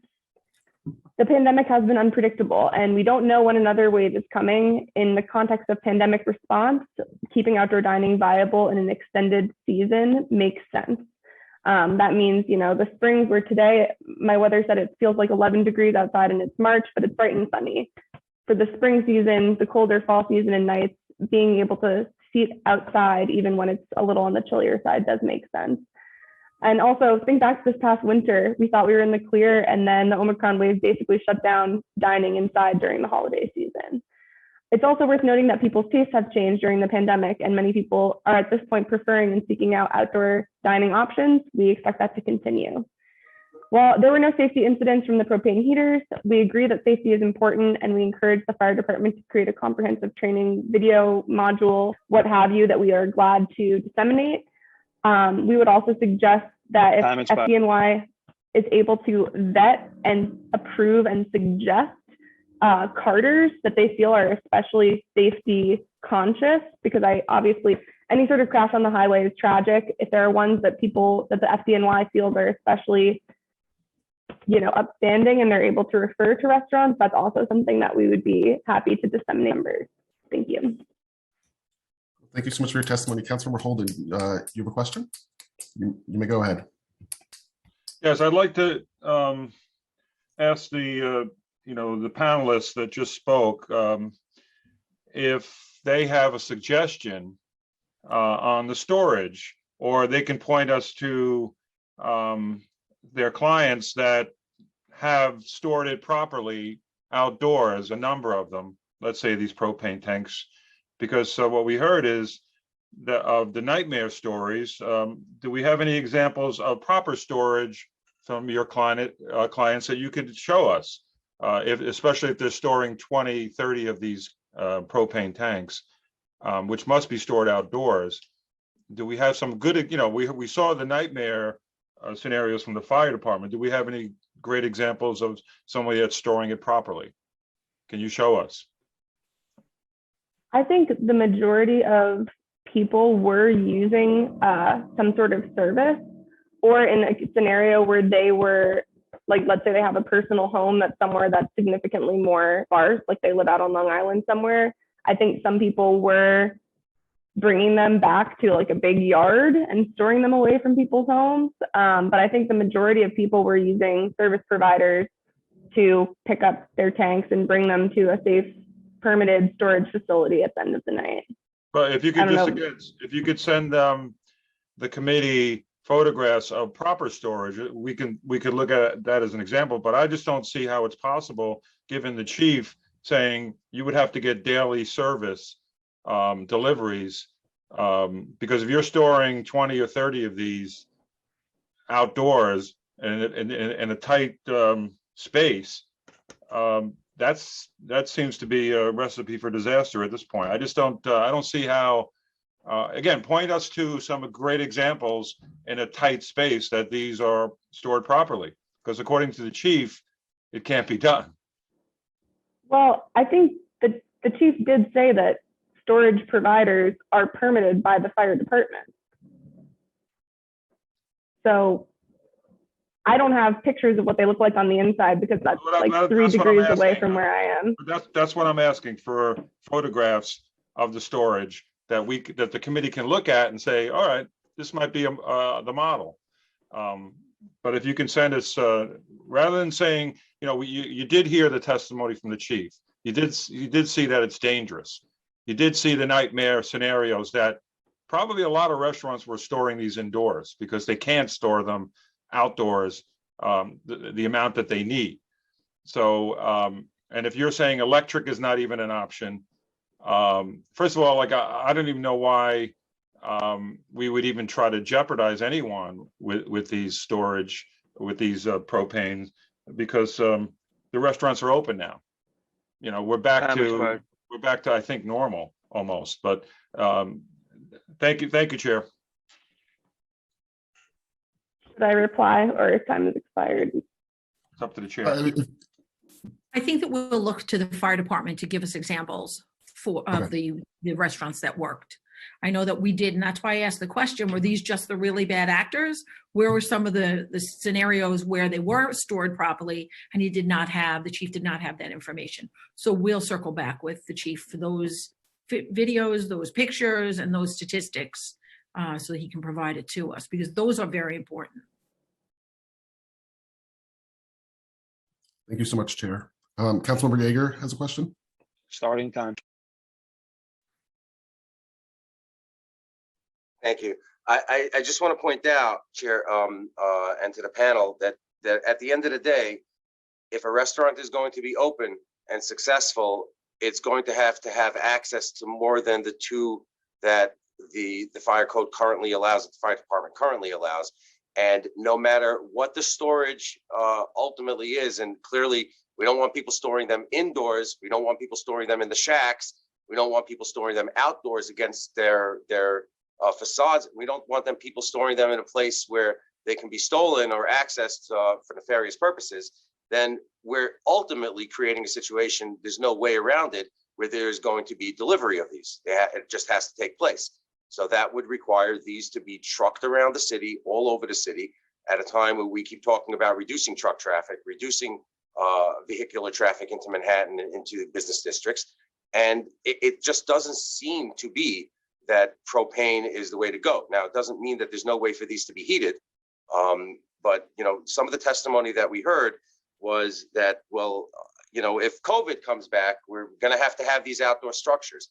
The pandemic has been unpredictable, and we don't know when another wave is coming. In the context of pandemic response, keeping outdoor dining viable in an extended season makes sense. That means, the springs where today my weather said it feels like 11 degrees outside and it's March, but it's bright and sunny. For the spring season, the colder fall season and nights, being able to seat outside even when it's a little on the chillier side does make sense. And also, think back to this past winter, we thought we were in the clear, and then the Omicron wave basically shut down dining inside during the holiday season. It's also worth noting that people's tastes have changed during the pandemic, and many people are at this point preferring and seeking out outdoor dining options. We expect that to continue. While there were no safety incidents from the propane heaters, we agree that safety is important, and we encourage the fire department to create a comprehensive training video module, what have you, that we are glad to disseminate. We would also suggest that if FDNY is able to vet and approve and suggest carters that they feel are especially safety conscious, because obviously any sort of crash on the highway is tragic. If there are ones that the FDNY feels are especially, upstanding and they're able to refer to restaurants, that's also something that we would be happy to disseminate members. Thank you. Thank you so much for your testimony. Councilmember Holden, you have a question? You may go ahead. Yes, I'd like to ask the panelists that just spoke if they have a suggestion on the storage, or they can point us to their clients that have stored it properly outdoors, a number of them, let's say these propane tanks. Because what we heard is of the nightmare stories. Do we have any examples of proper storage from your clients that you could show us, especially if they're storing 20, 30 of these propane tanks, which must be stored outdoors? Do we have some good, we saw the nightmare scenarios from the fire department. Do we have any great examples of somebody that's storing it properly? Can you show us? I think the majority of people were using some sort of service, or in a scenario where they were, like, let's say they have a personal home that's somewhere that's significantly more sparse, like they live out on Long Island somewhere. I think some people were bringing them back to like a big yard and storing them away from people's homes. But I think the majority of people were using service providers to pick up their tanks and bring them to a safe, permitted storage facility at the end of the night. But if you could send the committee photographs of proper storage, we could look at that as an example. But I just don't see how it's possible, given the chief saying you would have to get daily service deliveries, because if you're storing 20 or 30 of these outdoors in a tight space, that seems to be a recipe for disaster at this point. I just don't I don't see how. Again, point us to some great examples in a tight space that these are stored properly, because according to the chief, it can't be done. Well, I think the chief did say that storage providers are permitted by the fire department. So I don't have pictures of what they look like on the inside, because that's like 3 degrees away from where I am. That's what I'm asking for, photographs of the storage that the committee can look at and say, all right, this might be the model. But if you can send us, rather than saying, you did hear the testimony from the chief. You did see that it's dangerous. You did see the nightmare scenarios that probably a lot of restaurants were storing these indoors because they can't store them outdoors, the amount that they need. So, and if you're saying electric is not even an option, first of all, like I don't even know why we would even try to jeopardize anyone with these storage, with these propanes, because the restaurants are open now. We're back to I think normal almost. But thank you, Chair. Should I reply, or if time has expired? It's up to the chair. I think that we'll look to the fire department to give us examples of the restaurants that worked. I know that we did, and that's why I asked the question, were these just the really bad actors? Where were some of the scenarios where they were stored properly and the chief did not have that information? So we'll circle back with the chief for those videos, those pictures, and those statistics so that he can provide it to us, because those are very important. Thank you so much, Chair. Councilmember Yeager has a question. Starting time. Thank you. I just want to point out, Chair, and to the panel that at the end of the day, if a restaurant is going to be open and successful, it's going to have access to more than the two that the fire code currently allows, the fire department currently allows. And no matter what the storage ultimately is, and clearly we don't want people storing them indoors, we don't want people storing them in the shacks, we don't want people storing them outdoors against their facades. We don't want people storing them in a place where they can be stolen or accessed for nefarious purposes. Then we're ultimately creating a situation, there's no way around it, where there's going to be delivery of these. It just has to take place. So that would require these to be trucked around the city, all over the city, at a time where we keep talking about reducing truck traffic, reducing vehicular traffic into Manhattan and into the business districts. And it just doesn't seem to be that propane is the way to go. Now, it doesn't mean that there's no way for these to be heated. But, some of the testimony that we heard was that, well, if COVID comes back, we're going to have these outdoor structures.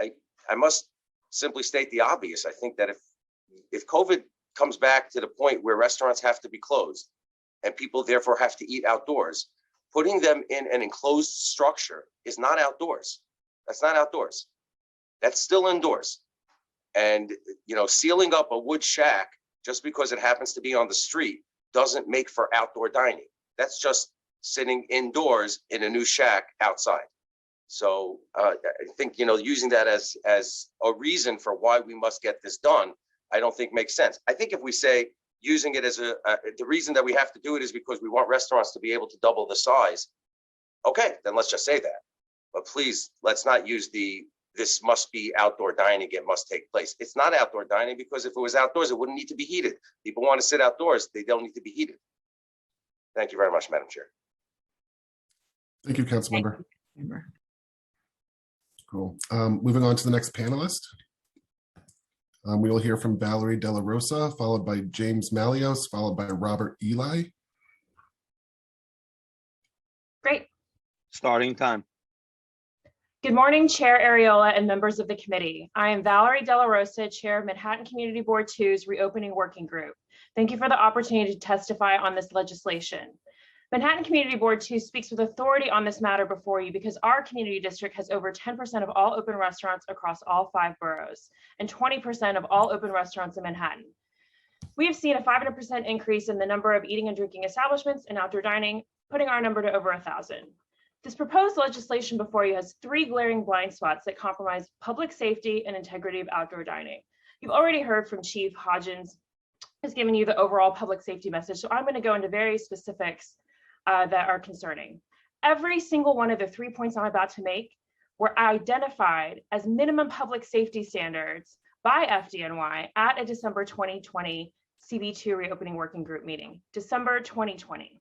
I must simply state the obvious. I think that if COVID comes back to the point where restaurants have to be closed and people therefore have to eat outdoors, putting them in an enclosed structure is not outdoors. That's not outdoors. That's still indoors. And, sealing up a wood shack just because it happens to be on the street doesn't make for outdoor dining. That's just sitting indoors in a new shack outside. So I think, using that as a reason for why we must get this done, I don't think makes sense. I think if we say using it as the reason that we have to do it is because we want restaurants to be able to double the size, okay, then let's just say that. But please, let's not use this must be outdoor dining, it must take place. It's not outdoor dining, because if it was outdoors, it wouldn't need to be heated. People want to sit outdoors, they don't need to be heated. Thank you very much, Madam Chair. Thank you, Councilmember. Cool. Moving on to the next panelist. We will hear from Valerie Della Rosa, followed by James Malios, followed by Robert Eli. Great. Starting time. Good morning, Chair Ariola and members of the committee. I am Valerie Della Rosa, Chair of Manhattan Community Board 2's Reopening Working Group. Thank you for the opportunity to testify on this legislation. Manhattan Community Board 2 speaks with authority on this matter before you because our community district has over 10% of all open restaurants across all 5 boroughs and 20% of all open restaurants in Manhattan. We have seen a 500% increase in the number of eating and drinking establishments and outdoor dining, putting our number to over 1,000. This proposed legislation before you has 3 glaring blind spots that compromise public safety and integrity of outdoor dining. You've already heard from Chief Hodgins, who's given you the overall public safety message, so I'm going to go into very specifics that are concerning. Every single one of the 3 points I'm about to make were identified as minimum public safety standards by FDNY at a December 2020 CB2 Reopening Working Group meeting, December 2020.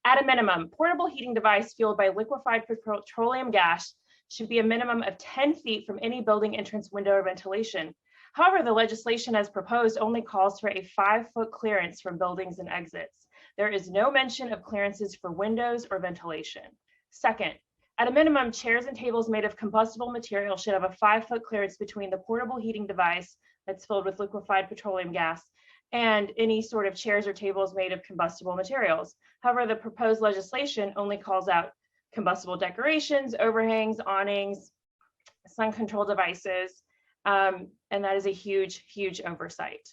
At a minimum, portable heating device fueled by liquefied petroleum gas should be a minimum of 10 feet from any building entrance window or ventilation. However, the legislation as proposed only calls for a 5-foot clearance from buildings and exits. There is no mention of clearances for windows or ventilation. Second, at a minimum, chairs and tables made of combustible material should have a 5-foot clearance between the portable heating device that's filled with liquefied petroleum gas and any sort of chairs or tables made of combustible materials. However, the proposed legislation only calls out combustible decorations, overhangs, awnings, sun control devices, and that is a huge, huge oversight.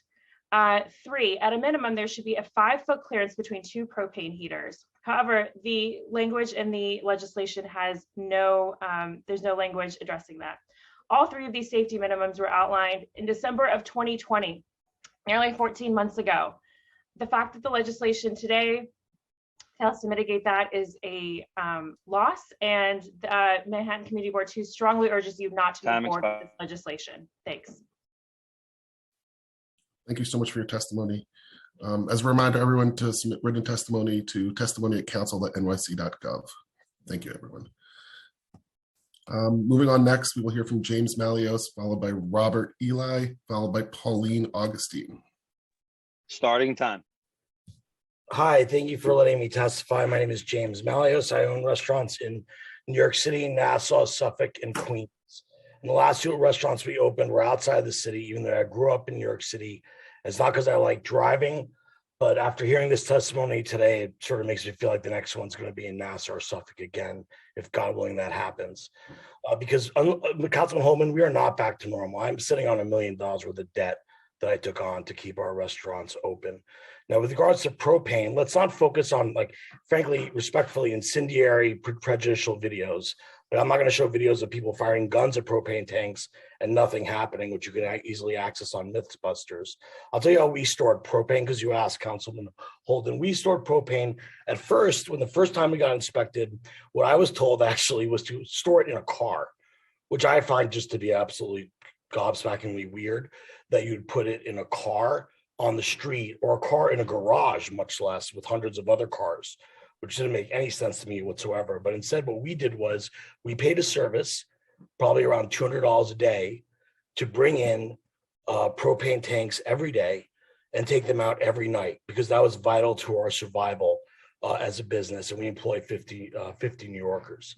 3, at a minimum, there should be a 5-foot clearance between 2 propane heaters. However, the language in the legislation has there's no language addressing that. All 3 of these safety minimums were outlined in December of 2020, nearly 14 months ago. The fact that the legislation today Task to mitigate that is a loss, and Manhattan Community Board 2 strongly urges you not to move Time forward with expired. this legislation. Thanks. Thank you so much for your testimony. As a reminder, everyone to submit written testimony to testimony@council.nyc.gov. Thank you, everyone. Moving on next, we will hear from James Malios, followed by Robert Eli, followed by Pauline Augustine. Starting time. Hi, thank you for letting me testify. My name is James Malios. I own restaurants in New York City, Nassau, Suffolk, and Queens. And the last 2 restaurants we opened were outside the city, even though I grew up in New York City. It's not because I like driving, but after hearing this testimony today, it sort of makes me feel like the next one's going to be in Nassau or Suffolk again, if God willing that happens. Because Councilman Holman, we are not back to normal. I'm sitting on $1 million worth of debt that I took on to keep our restaurants open. Now, with regards to propane, let's not focus on, like, frankly, respectfully, incendiary, prejudicial videos. But I'm not going to show videos of people firing guns at propane tanks and nothing happening, which you can easily access on Mythbusters. I'll tell you how we stored propane, because you asked, Councilman Holden. We stored propane at first, when the first time we got inspected, what I was told actually was to store it in a car, which I find just to be absolutely gobsmackingly weird, that you'd put it in a car on the street or a car in a garage, much less with hundreds of other cars, which didn't make any sense to me whatsoever. But instead, what we did was we paid a service, probably around $200 a day, to bring in propane tanks every day and take them out every night, because that was vital to our survival as a business. And we employ 50 New Yorkers.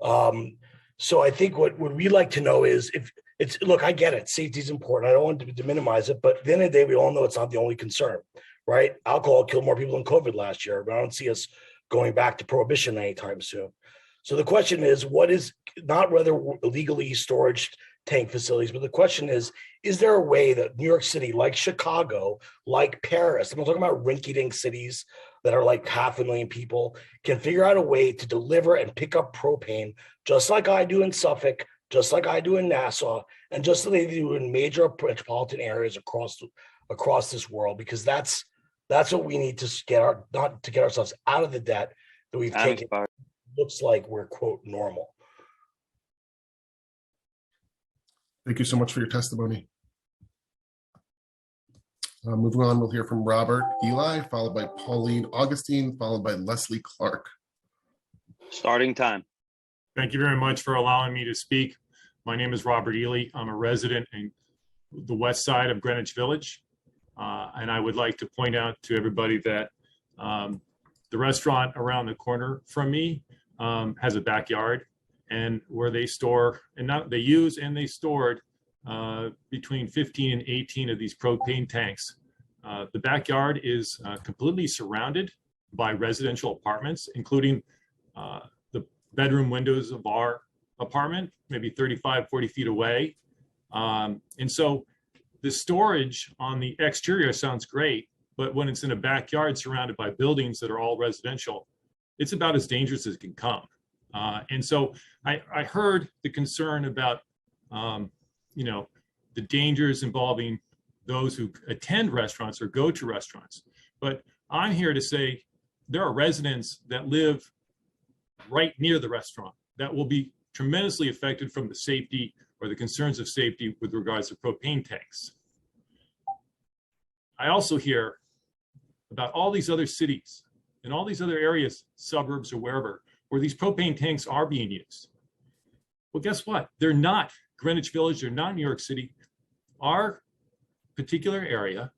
So I think what we like to know is, if it's, look, I get it, safety is important. I don't want to minimize it, but at the end of the day, we all know it's not the only concern, right? Alcohol killed more people than COVID last year, but I don't see us going back to prohibition anytime soon. So the question is, what is, not whether illegally storage tank facilities, but the question is there a way that New York City, like Chicago, like Paris, I'm not talking about rinky-dink cities that are like 500,000 people, can figure out a way to deliver and pick up propane, just like I do in Suffolk, just like I do in Nassau, and just like they do in major metropolitan areas across this world, because that's what we need to not to get ourselves out of the debt that we've taken. Looks like we're, quote, normal. Thank you so much for your testimony. Moving on, we'll hear from Robert Eli, followed by Pauline Augustine, followed by Leslie Clark. Starting time. Thank you very much for allowing me to speak. My name is Robert Ely. I'm a resident in the west side of Greenwich Village. And I would like to point out to everybody that the restaurant around the corner from me has a backyard, and where they store, and now they use and they stored between 15 and 18 of these propane tanks. The backyard is completely surrounded by residential apartments, including the bedroom windows of our apartment, maybe 35, 40 feet away. And so the storage on the exterior sounds great, but when it's in a backyard surrounded by buildings that are all residential, it's about as dangerous as it can come. And so I heard the concern about, the dangers involving those who attend restaurants or go to restaurants. But I'm here to say there are residents that live right near the restaurant that will be tremendously affected from the safety or the concerns of safety with regards to propane tanks. I also hear about all these other cities and all these other areas, suburbs or wherever, where these propane tanks are being used. Well, guess what? They're not Greenwich Village, they're not New York City. Our particular area,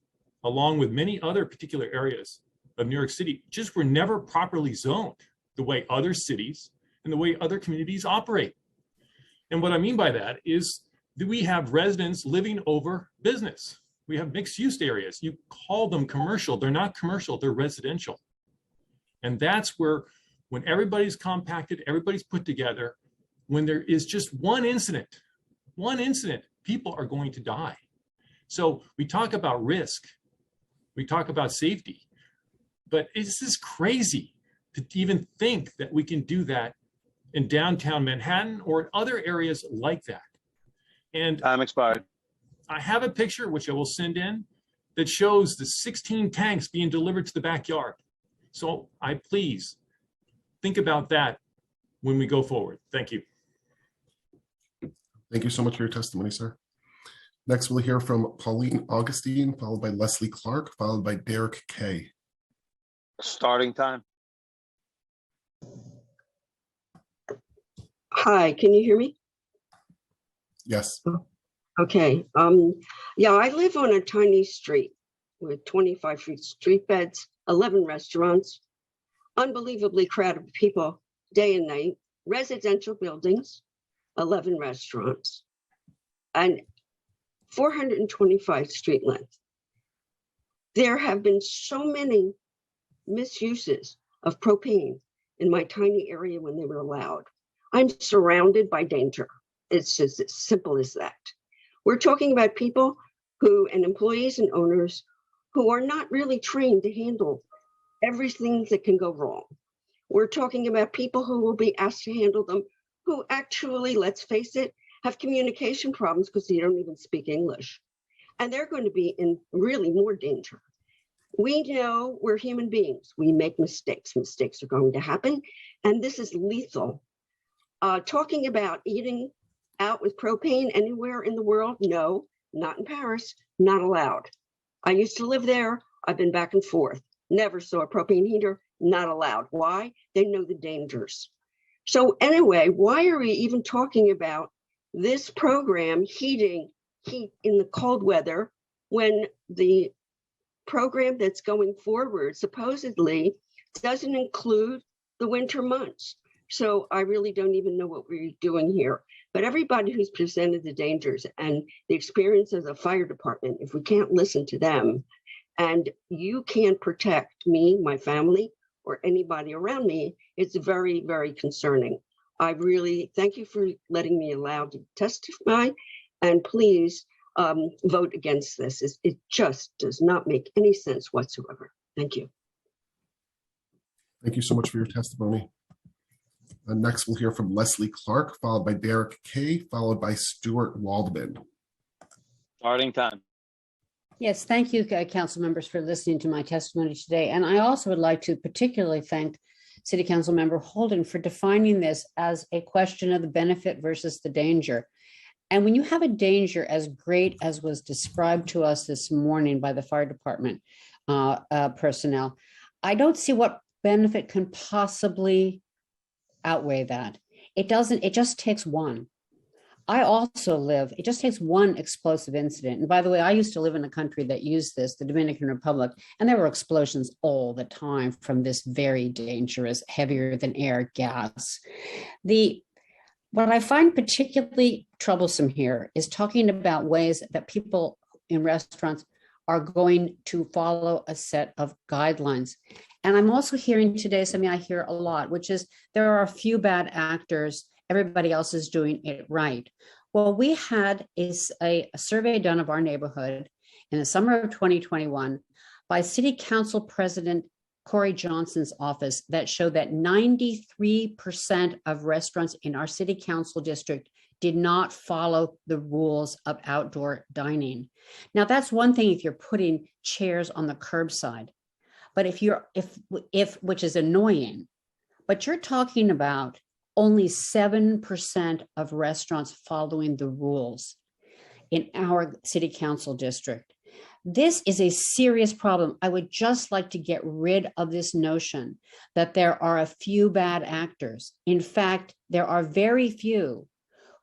along with many other particular areas of New York City, just were never properly zoned the way other cities and the way other communities operate. And what I mean by that is that we have residents living over business. We have mixed use areas. You call them commercial. They're not commercial, they're residential. And that's where, when everybody's compacted, everybody's put together, when there is just one incident, people are going to die. So we talk about risk, we talk about safety, but it's just crazy to even think that we can do that in downtown Manhattan or in other areas like that. And time expired. I have a picture, which I will send in, that shows the 16 tanks being delivered to the backyard. So I please think about that when we go forward. Thank you. Thank you so much for your testimony, sir. Next, we'll hear from Pauline Augustine, followed by Leslie Clark, followed by Derek Kay. Starting time. Hi, can you hear me? Yes. Okay. Yeah, I live on a tiny street with 25 feet street beds, 11 restaurants, unbelievably crowded people day and night, residential buildings, 11 restaurants, and 425 street length. There have been so many misuses of propane in my tiny area when they were allowed. I'm surrounded by danger. It's just as simple as that. We're talking about people who, and employees and owners, who are not really trained to handle everything that can go wrong. We're talking about people who will be asked to handle them, who actually, let's face it, have communication problems because they don't even speak English. And they're going to be in really more danger. We know we're human beings. We make mistakes. Mistakes are going to happen. And this is lethal. Talking about eating out with propane anywhere in the world, no, not in Paris, not allowed. I used to live there. I've been back and forth. Never saw a propane heater, not allowed. Why? They know the dangers. So anyway, why are we even talking about this program heat in the cold weather when the program that's going forward supposedly doesn't include the winter months? So I really don't even know what we're doing here. But everybody who's presented the dangers and the experience of the fire department, if we can't listen to them and you can't protect me, my family, or anybody around me, it's very, very concerning. I really thank you for letting me allow to testify, and please vote against this. It just does not make any sense whatsoever. Thank you. Thank you so much for your testimony. Next, we'll hear from Leslie Clark, followed by Derek Kay, followed by Stuart Waldman. Starting time. Yes, thank you, council members, for listening to my testimony today. And I also would like to particularly thank City Council Member Holden for defining this as a question of the benefit versus the danger. And when you have a danger as great as was described to us this morning by the fire department personnel, I don't see what benefit can possibly outweigh that. It doesn't, it just takes one. I also live, it just takes one explosive incident. And by the way, I used to live in a country that used this, the Dominican Republic, and there were explosions all the time from this very dangerous, heavier than air gas. What I find particularly troublesome here is talking about ways that people in restaurants are going to follow a set of guidelines. And I'm also hearing today something I hear a lot, which is there are a few bad actors, everybody else is doing it right. Well, we had a survey done of our neighborhood in the summer of 2021 by City Council President Corey Johnson's office that showed that 93% of restaurants in our City Council district did not follow the rules of outdoor dining. Now, that's one thing if you're putting chairs on the curbside, but if which is annoying, but you're talking about only 7% of restaurants following the rules in our City Council district. This is a serious problem. I would just like to get rid of this notion that there are a few bad actors. In fact, there are very few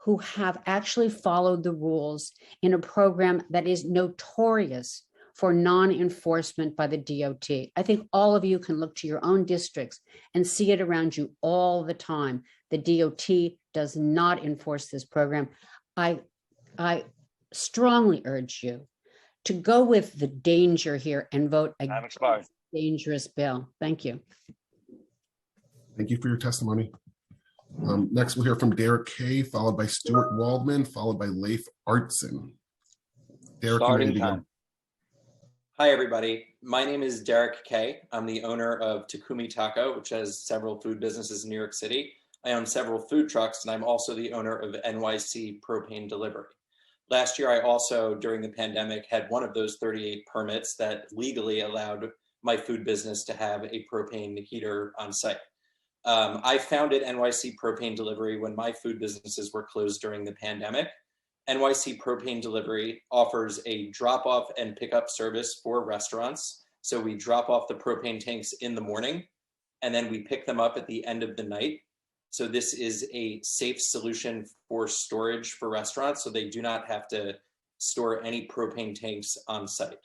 who have actually followed the rules in a program that is notorious for non-enforcement by the DOT. I think all of you can look to your own districts and see it around you all the time. The DOT does not enforce this program. I strongly urge you to go with the danger here and vote against this dangerous bill. Thank you. Thank you for your testimony. Next, we'll hear from Derek Kay, followed by Stuart Waldman, followed by Leif Artson. Derek, you may begin. Hi, everybody. My name is Derek Kay. I'm the owner of Takumi Taco, which has several food businesses in New York City. I own several food trucks, and I'm also the owner of NYCC Propane Delivery. Last year, I also, during the pandemic, had one of those 38 permits that legally allowed my food business to have a propane heater on site. I founded NYC Propane Delivery when my food businesses were closed during the pandemic. NYC Propane Delivery offers a drop-off and pickup service for restaurants. So we drop off the propane tanks in the morning, and then we pick them up at the end of the night. So this is a safe solution for storage for restaurants, so they do not have to store any propane tanks on site.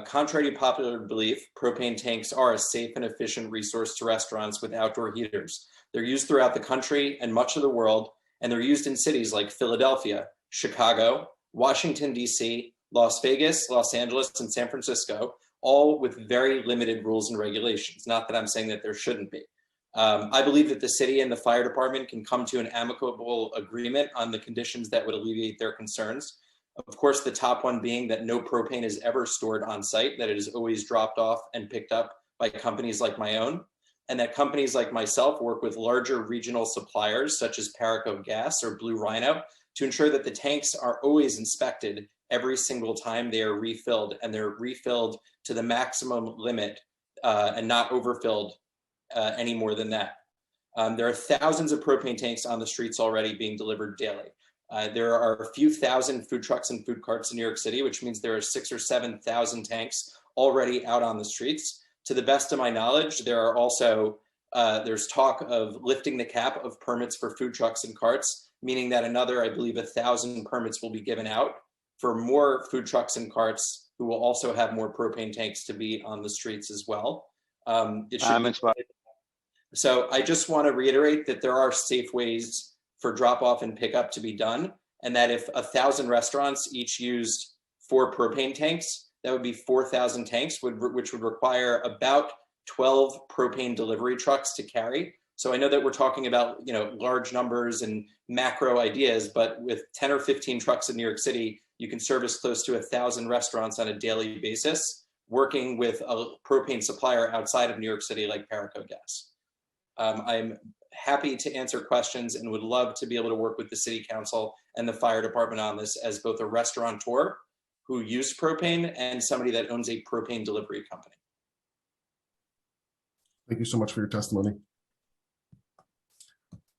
Contrary to popular belief, propane tanks are a safe and efficient resource to restaurants with outdoor heaters. They're used throughout the country and much of the world, and they're used in cities like Philadelphia, Chicago, Washington, D.C., Las Vegas, Los Angeles, and San Francisco, all with very limited rules and regulations. Not that I'm saying that there shouldn't be. I believe that the city and the fire department can come to an amicable agreement on the conditions that would alleviate their concerns. Of course, the top one being that no propane is ever stored on site, that it is always dropped off and picked up by companies like my own, and that companies like myself work with larger regional suppliers such as Paraco Gas or Blue Rhino to ensure that the tanks are always inspected every single time they are refilled, and they're refilled to the maximum limit and not overfilled any more than that. There are thousands of propane tanks on the streets already being delivered daily. There are a few thousand food trucks and food carts in New York City, which means there are 6,000 or 7,000 tanks already out on the streets. To the best of my knowledge, there are also, there's talk of lifting the cap of permits for food trucks and carts, meaning that another, I believe, 1,000 permits will be given out for more food trucks and carts who will also have more propane tanks to be on the streets as well. So I just want to reiterate that there are safe ways for drop off and pickup to be done, and that if 1,000 restaurants each used 4 propane tanks, that would be 4,000 tanks, which would require about 12 propane delivery trucks to carry. So I know that we're talking about, you know, large numbers and macro ideas, but with 10 or 15 trucks in New York City, you can service close to 1,000 restaurants on a daily basis, working with a propane supplier outside of New York City like Paraco Gas. I'm happy to answer questions and would love to be able to work with the City Council and the Fire Department on this as both a restaurateur who used propane and somebody that owns a propane delivery company. Thank you so much for your testimony.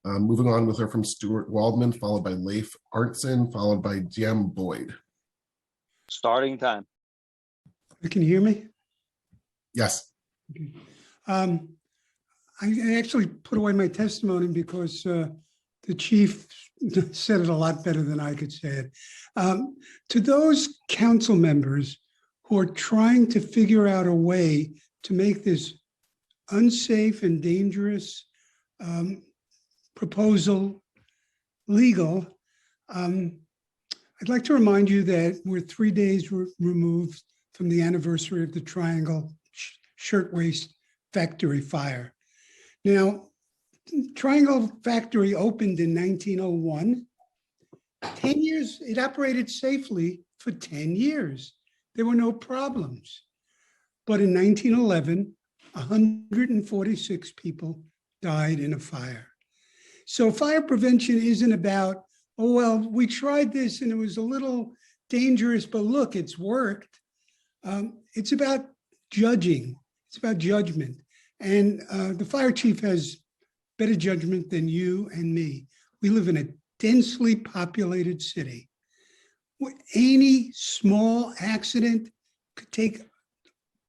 Moving on, we'll hear from Stuart Waldman, followed by Leif Arntzen, followed by Jem Boyd. Starting time. You can hear me? Yes. Okay. I actually put away my testimony because the chief said it a lot better than I could say it. To those council members who are trying to figure out a way to make this unsafe and dangerous proposal legal, I'd like to remind you that we're 3 days removed from the anniversary of the Triangle Shirtwaist Factory fire. Now, Triangle Factory opened in 1901. 10 years, it operated safely for 10 years. There were no problems. But in 1911, 146 people died in a fire. So fire prevention isn't about, oh, well, we tried this and it was a little dangerous, but look, it's worked. It's about judging. It's about judgment. And the fire chief has better judgment than you and me. We live in a densely populated city. Any small accident could take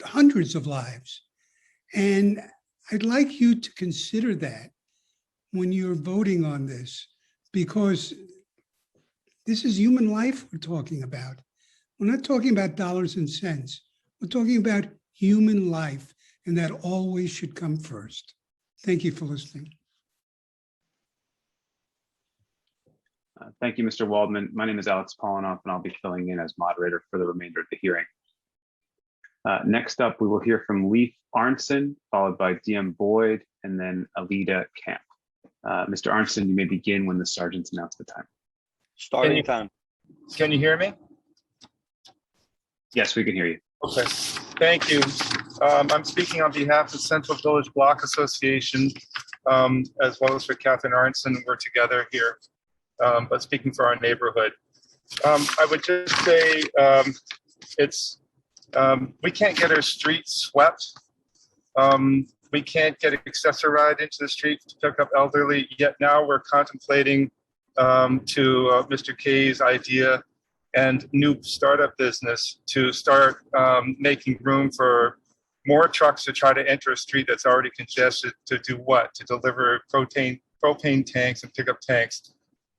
hundreds of lives. And I'd like you to consider that when you're voting on this, because this is human life we're talking about. We're not talking about dollars and cents. We're talking about human life, and that always should come first. Thank you for listening. Thank you, Mr. Waldman. My name is Alex Polinoff, and I'll be filling in as moderator for the remainder of the hearing. Next up, we will hear from Leif Arntzen, followed by Jem Boyd, and then Alida Camp. Mr. Arntzen, you may begin when the sergeants announce the time. Starting time. Can you hear me? Yes, we can hear you. Okay, thank you. I'm speaking on behalf of Central Village Block Association, as well as for Catherine Arntzen. We're together here, but speaking for our neighborhood. I would just say it's We can't get our streets swept. We can't get accessoride into the street to pick up elderly. Yet now we're contemplating to Mr. K's idea and new startup business to start making room for more trucks to try to enter a street that's already congested to do what? To deliver propane tanks and pickup tanks.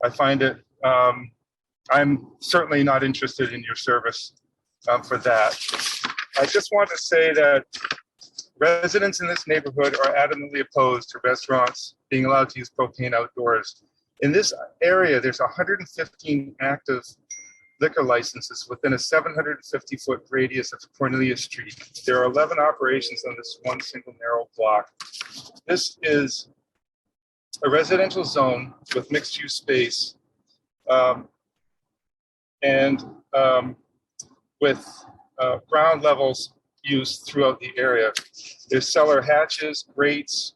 I find it, I'm certainly not interested in your service for that. I just want to say that residents in this neighborhood are adamantly opposed to restaurants being allowed to use propane outdoors. In this area, there's 115 active liquor licenses within a 750-foot radius of Cornelia Street. There are 11 operations on this one single narrow block. This is a residential zone with mixed-use space and with ground levels used throughout the area. There's cellar hatches, grates,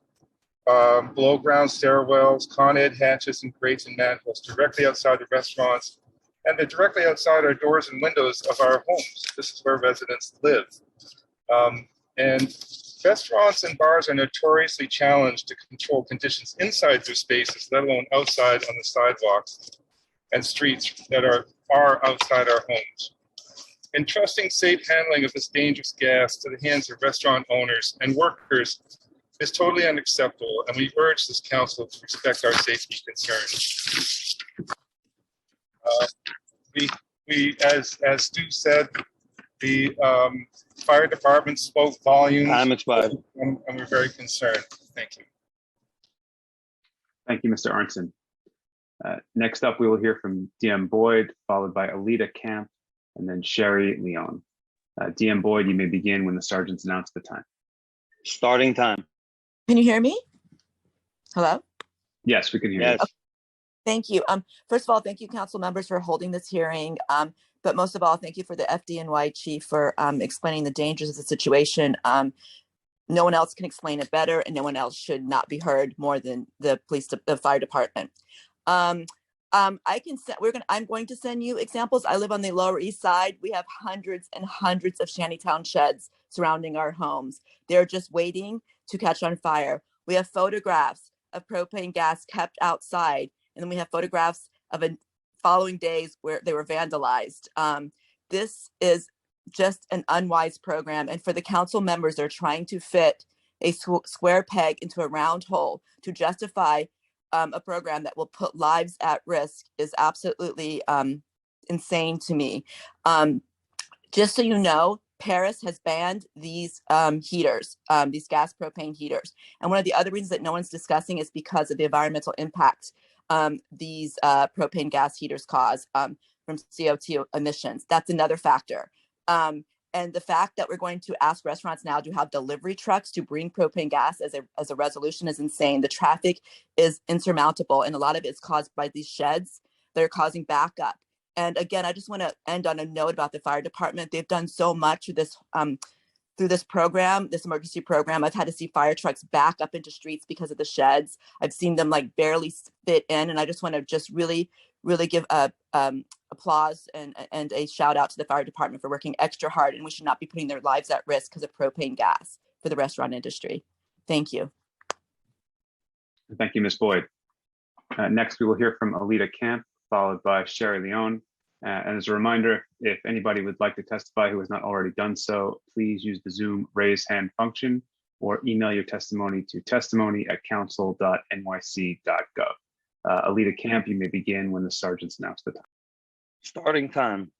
below-ground stairwells, Con Ed hatches and grates and manholes directly outside the restaurants, and they're directly outside our doors and windows of our homes. This is where residents live. And restaurants and bars are notoriously challenged to control conditions inside their spaces, let alone outside on the sidewalks and streets that are outside our homes. Entrusting safe handling of this dangerous gas to the hands of restaurant owners and workers is totally unacceptable, and we urge this council to respect our safety concerns. We, as Stu said, the fire department spoke volumes. Time expired. And we're very concerned. Thank you. Thank you, Mr. Arnson. Next up, we will hear from DM Boyd, followed by Alita Camp, and then Sherry Leon. DM Boyd, you may begin when the sergeants announce the time. Starting time. Can you hear me? Hello? Yes, we can hear you. Yes. Okay. Thank you. First of all, thank you, council members, for holding this hearing. But most of all, thank you for the FDNY chief for explaining the dangers of the situation. No one else can explain it better, and no one else should not be heard more than the the fire department. I'm going to send you examples. I live on the Lower East Side. We have hundreds and hundreds of shantytown sheds surrounding our homes. They're just waiting to catch on fire. We have photographs of propane gas kept outside, and then we have photographs of following days where they were vandalized. This is just an unwise program, and for the council members, they're trying to fit a square peg into a round hole to justify a program that will put lives at risk is absolutely insane to me. Just so you know, Paris has banned these heaters, these gas propane heaters. And one of the other reasons that no one's discussing is because of the environmental impact these propane gas heaters cause from CO2 emissions. That's another factor. And the fact that we're going to ask restaurants now to have delivery trucks to bring propane gas as a resolution is insane. The traffic is insurmountable, and a lot of it is caused by these sheds that are causing backup. And again, I just want to end on a note about the fire department. They've done so much through this program, this emergency program. I've had to see fire trucks back up into streets because of the sheds. I've seen them like barely fit in, and I just want to just really give applause and a shout out to the fire department for working extra hard, and we should not be putting their lives at risk because of propane gas for the restaurant industry. Thank you. Thank you, Ms. Boyd. Next, we will hear from Alita Camp, followed by Sherry Leon. And as a reminder, if anybody would like to testify who has not already done so, please use the Zoom raise hand function or email your testimony to testimony@council.nyc.gov. Alita Camp, you may begin when the sergeants announce the time. Starting time.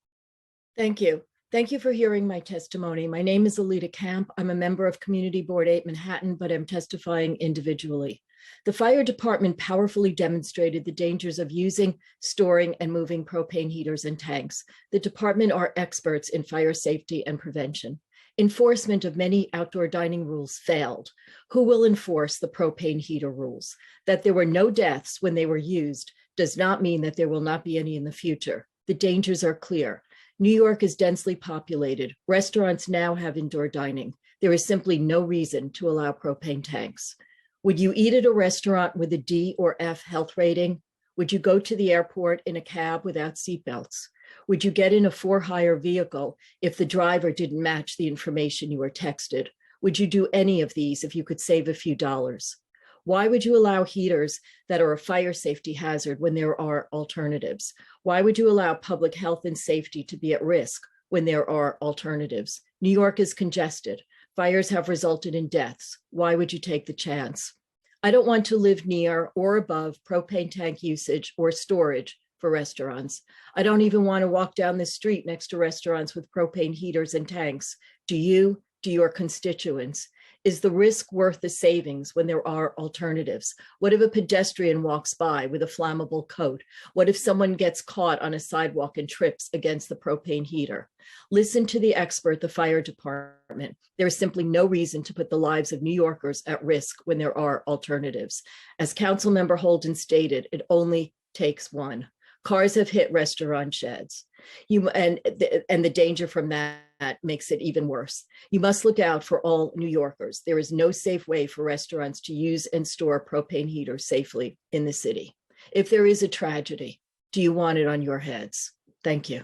Thank you. Thank you for hearing my testimony. My name is Alita Camp. I'm a member of Community Board 8 Manhattan, but I'm testifying individually. The fire department powerfully demonstrated the dangers of using, storing, and moving propane heaters and tanks. The department are experts in fire safety and prevention. Enforcement of many outdoor dining rules failed. Who will enforce the propane heater rules? That there were no deaths when they were used does not mean that there will not be any in the future. The dangers are clear. New York is densely populated. Restaurants now have indoor dining. There is simply no reason to allow propane tanks. Would you eat at a restaurant with a D or F health rating? Would you go to the airport in a cab without seatbelts? Would you get in a for-hire vehicle if the driver didn't match the information you were texted? Would you do any of these if you could save a few dollars? Why would you allow heaters that are a fire safety hazard when there are alternatives? Why would you allow public health and safety to be at risk when there are alternatives? New York is congested. Fires have resulted in deaths. Why would you take the chance? I don't want to live near or above propane tank usage or storage for restaurants. I don't even want to walk down the street next to restaurants with propane heaters and tanks. Do you? Do your constituents? Is the risk worth the savings when there are alternatives? What if a pedestrian walks by with a flammable coat? What if someone gets caught on a sidewalk and trips against the propane heater? Listen to the expert, the fire department. There is simply no reason to put the lives of New Yorkers at risk when there are alternatives. As Councilmember Holden stated, it only takes one. Cars have hit restaurant sheds. And the danger from that makes it even worse. You must look out for all New Yorkers. There is no safe way for restaurants to use and store propane heaters safely in the city. If there is a tragedy, do you want it on your heads? Thank you.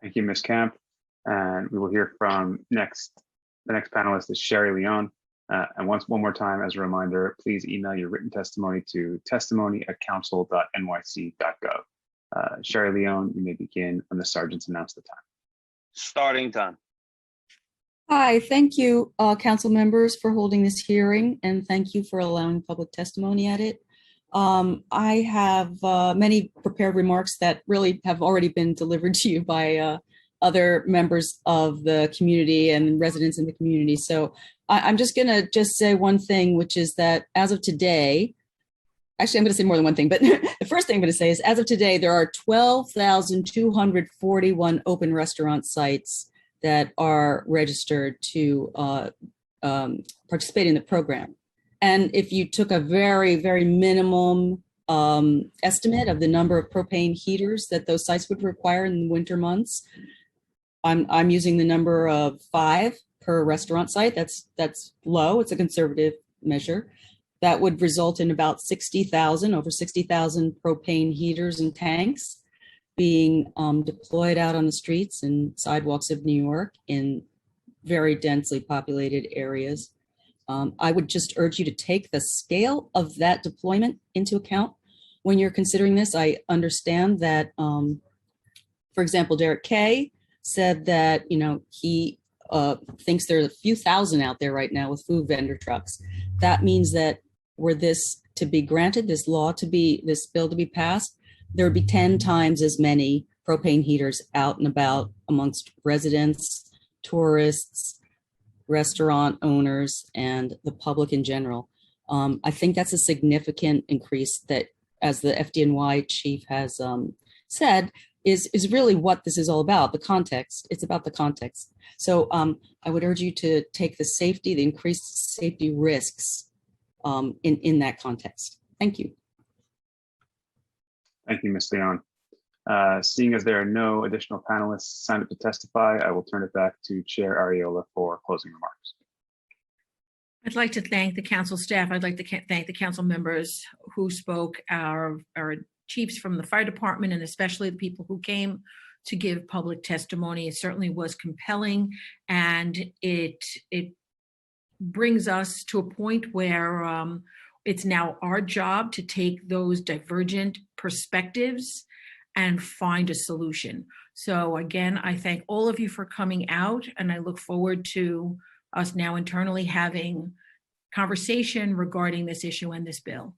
Thank you, Ms. Camp. And we will hear from the next panelist is Sherry Leon. And one more time, as a reminder, please email your written testimony to testimony@council.nyc.gov. Sherry Leon, you may begin when the sergeants announce the time. Starting time. Hi, thank you, council members, for holding this hearing, and thank you for allowing public testimony at it. I have many prepared remarks that really have already been delivered to you by other members of the community and residents in the community. So I'm just going to say one thing, which is that as of today, actually, I'm going to say more than one thing, but the first thing I'm going to say is as of today, there are 12,241 open restaurant sites that are registered to participate in the program. And if you took a very, very minimum estimate of the number of propane heaters that those sites would require in the winter months, I'm using the number of 5 per restaurant site. That's low. It's a conservative measure. That would result in about over 60,000 propane heaters and tanks being deployed out on the streets and sidewalks of New York in very densely populated areas. I would just urge you to take the scale of that deployment into account when you're considering this. I understand that, for example, Derek Kay said that, he thinks there's a few thousand out there right now with food vendor trucks. That means that were this to be granted, this bill to be passed, there would be 10 times as many propane heaters out and about amongst residents, tourists, restaurant owners, and the public in general. I think that's a significant increase that, as the FDNY chief has said, is really what this is all about, the context. It's about the context. So I would urge you to take the increased safety risks in that context. Thank you. Thank you, Ms. Leon. Seeing as there are no additional panelists signed up to testify, I will turn it back to Chair Ariola for closing remarks. I'd like to thank the council staff. I'd like to thank the council members who spoke, our chiefs from the fire department, and especially the people who came to give public testimony. It certainly was compelling, and it brings us to a point where it's now our job to take those divergent perspectives and find a solution. So again, I thank all of you for coming out, and I look forward to us now internally having conversation regarding this issue and this bill.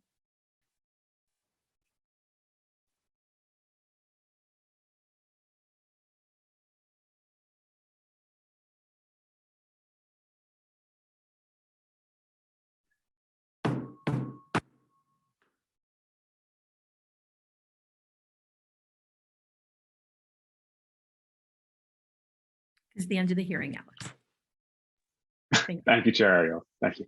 This is the end of the hearing, Alex. Thank you, Chair Ariel. Thank you.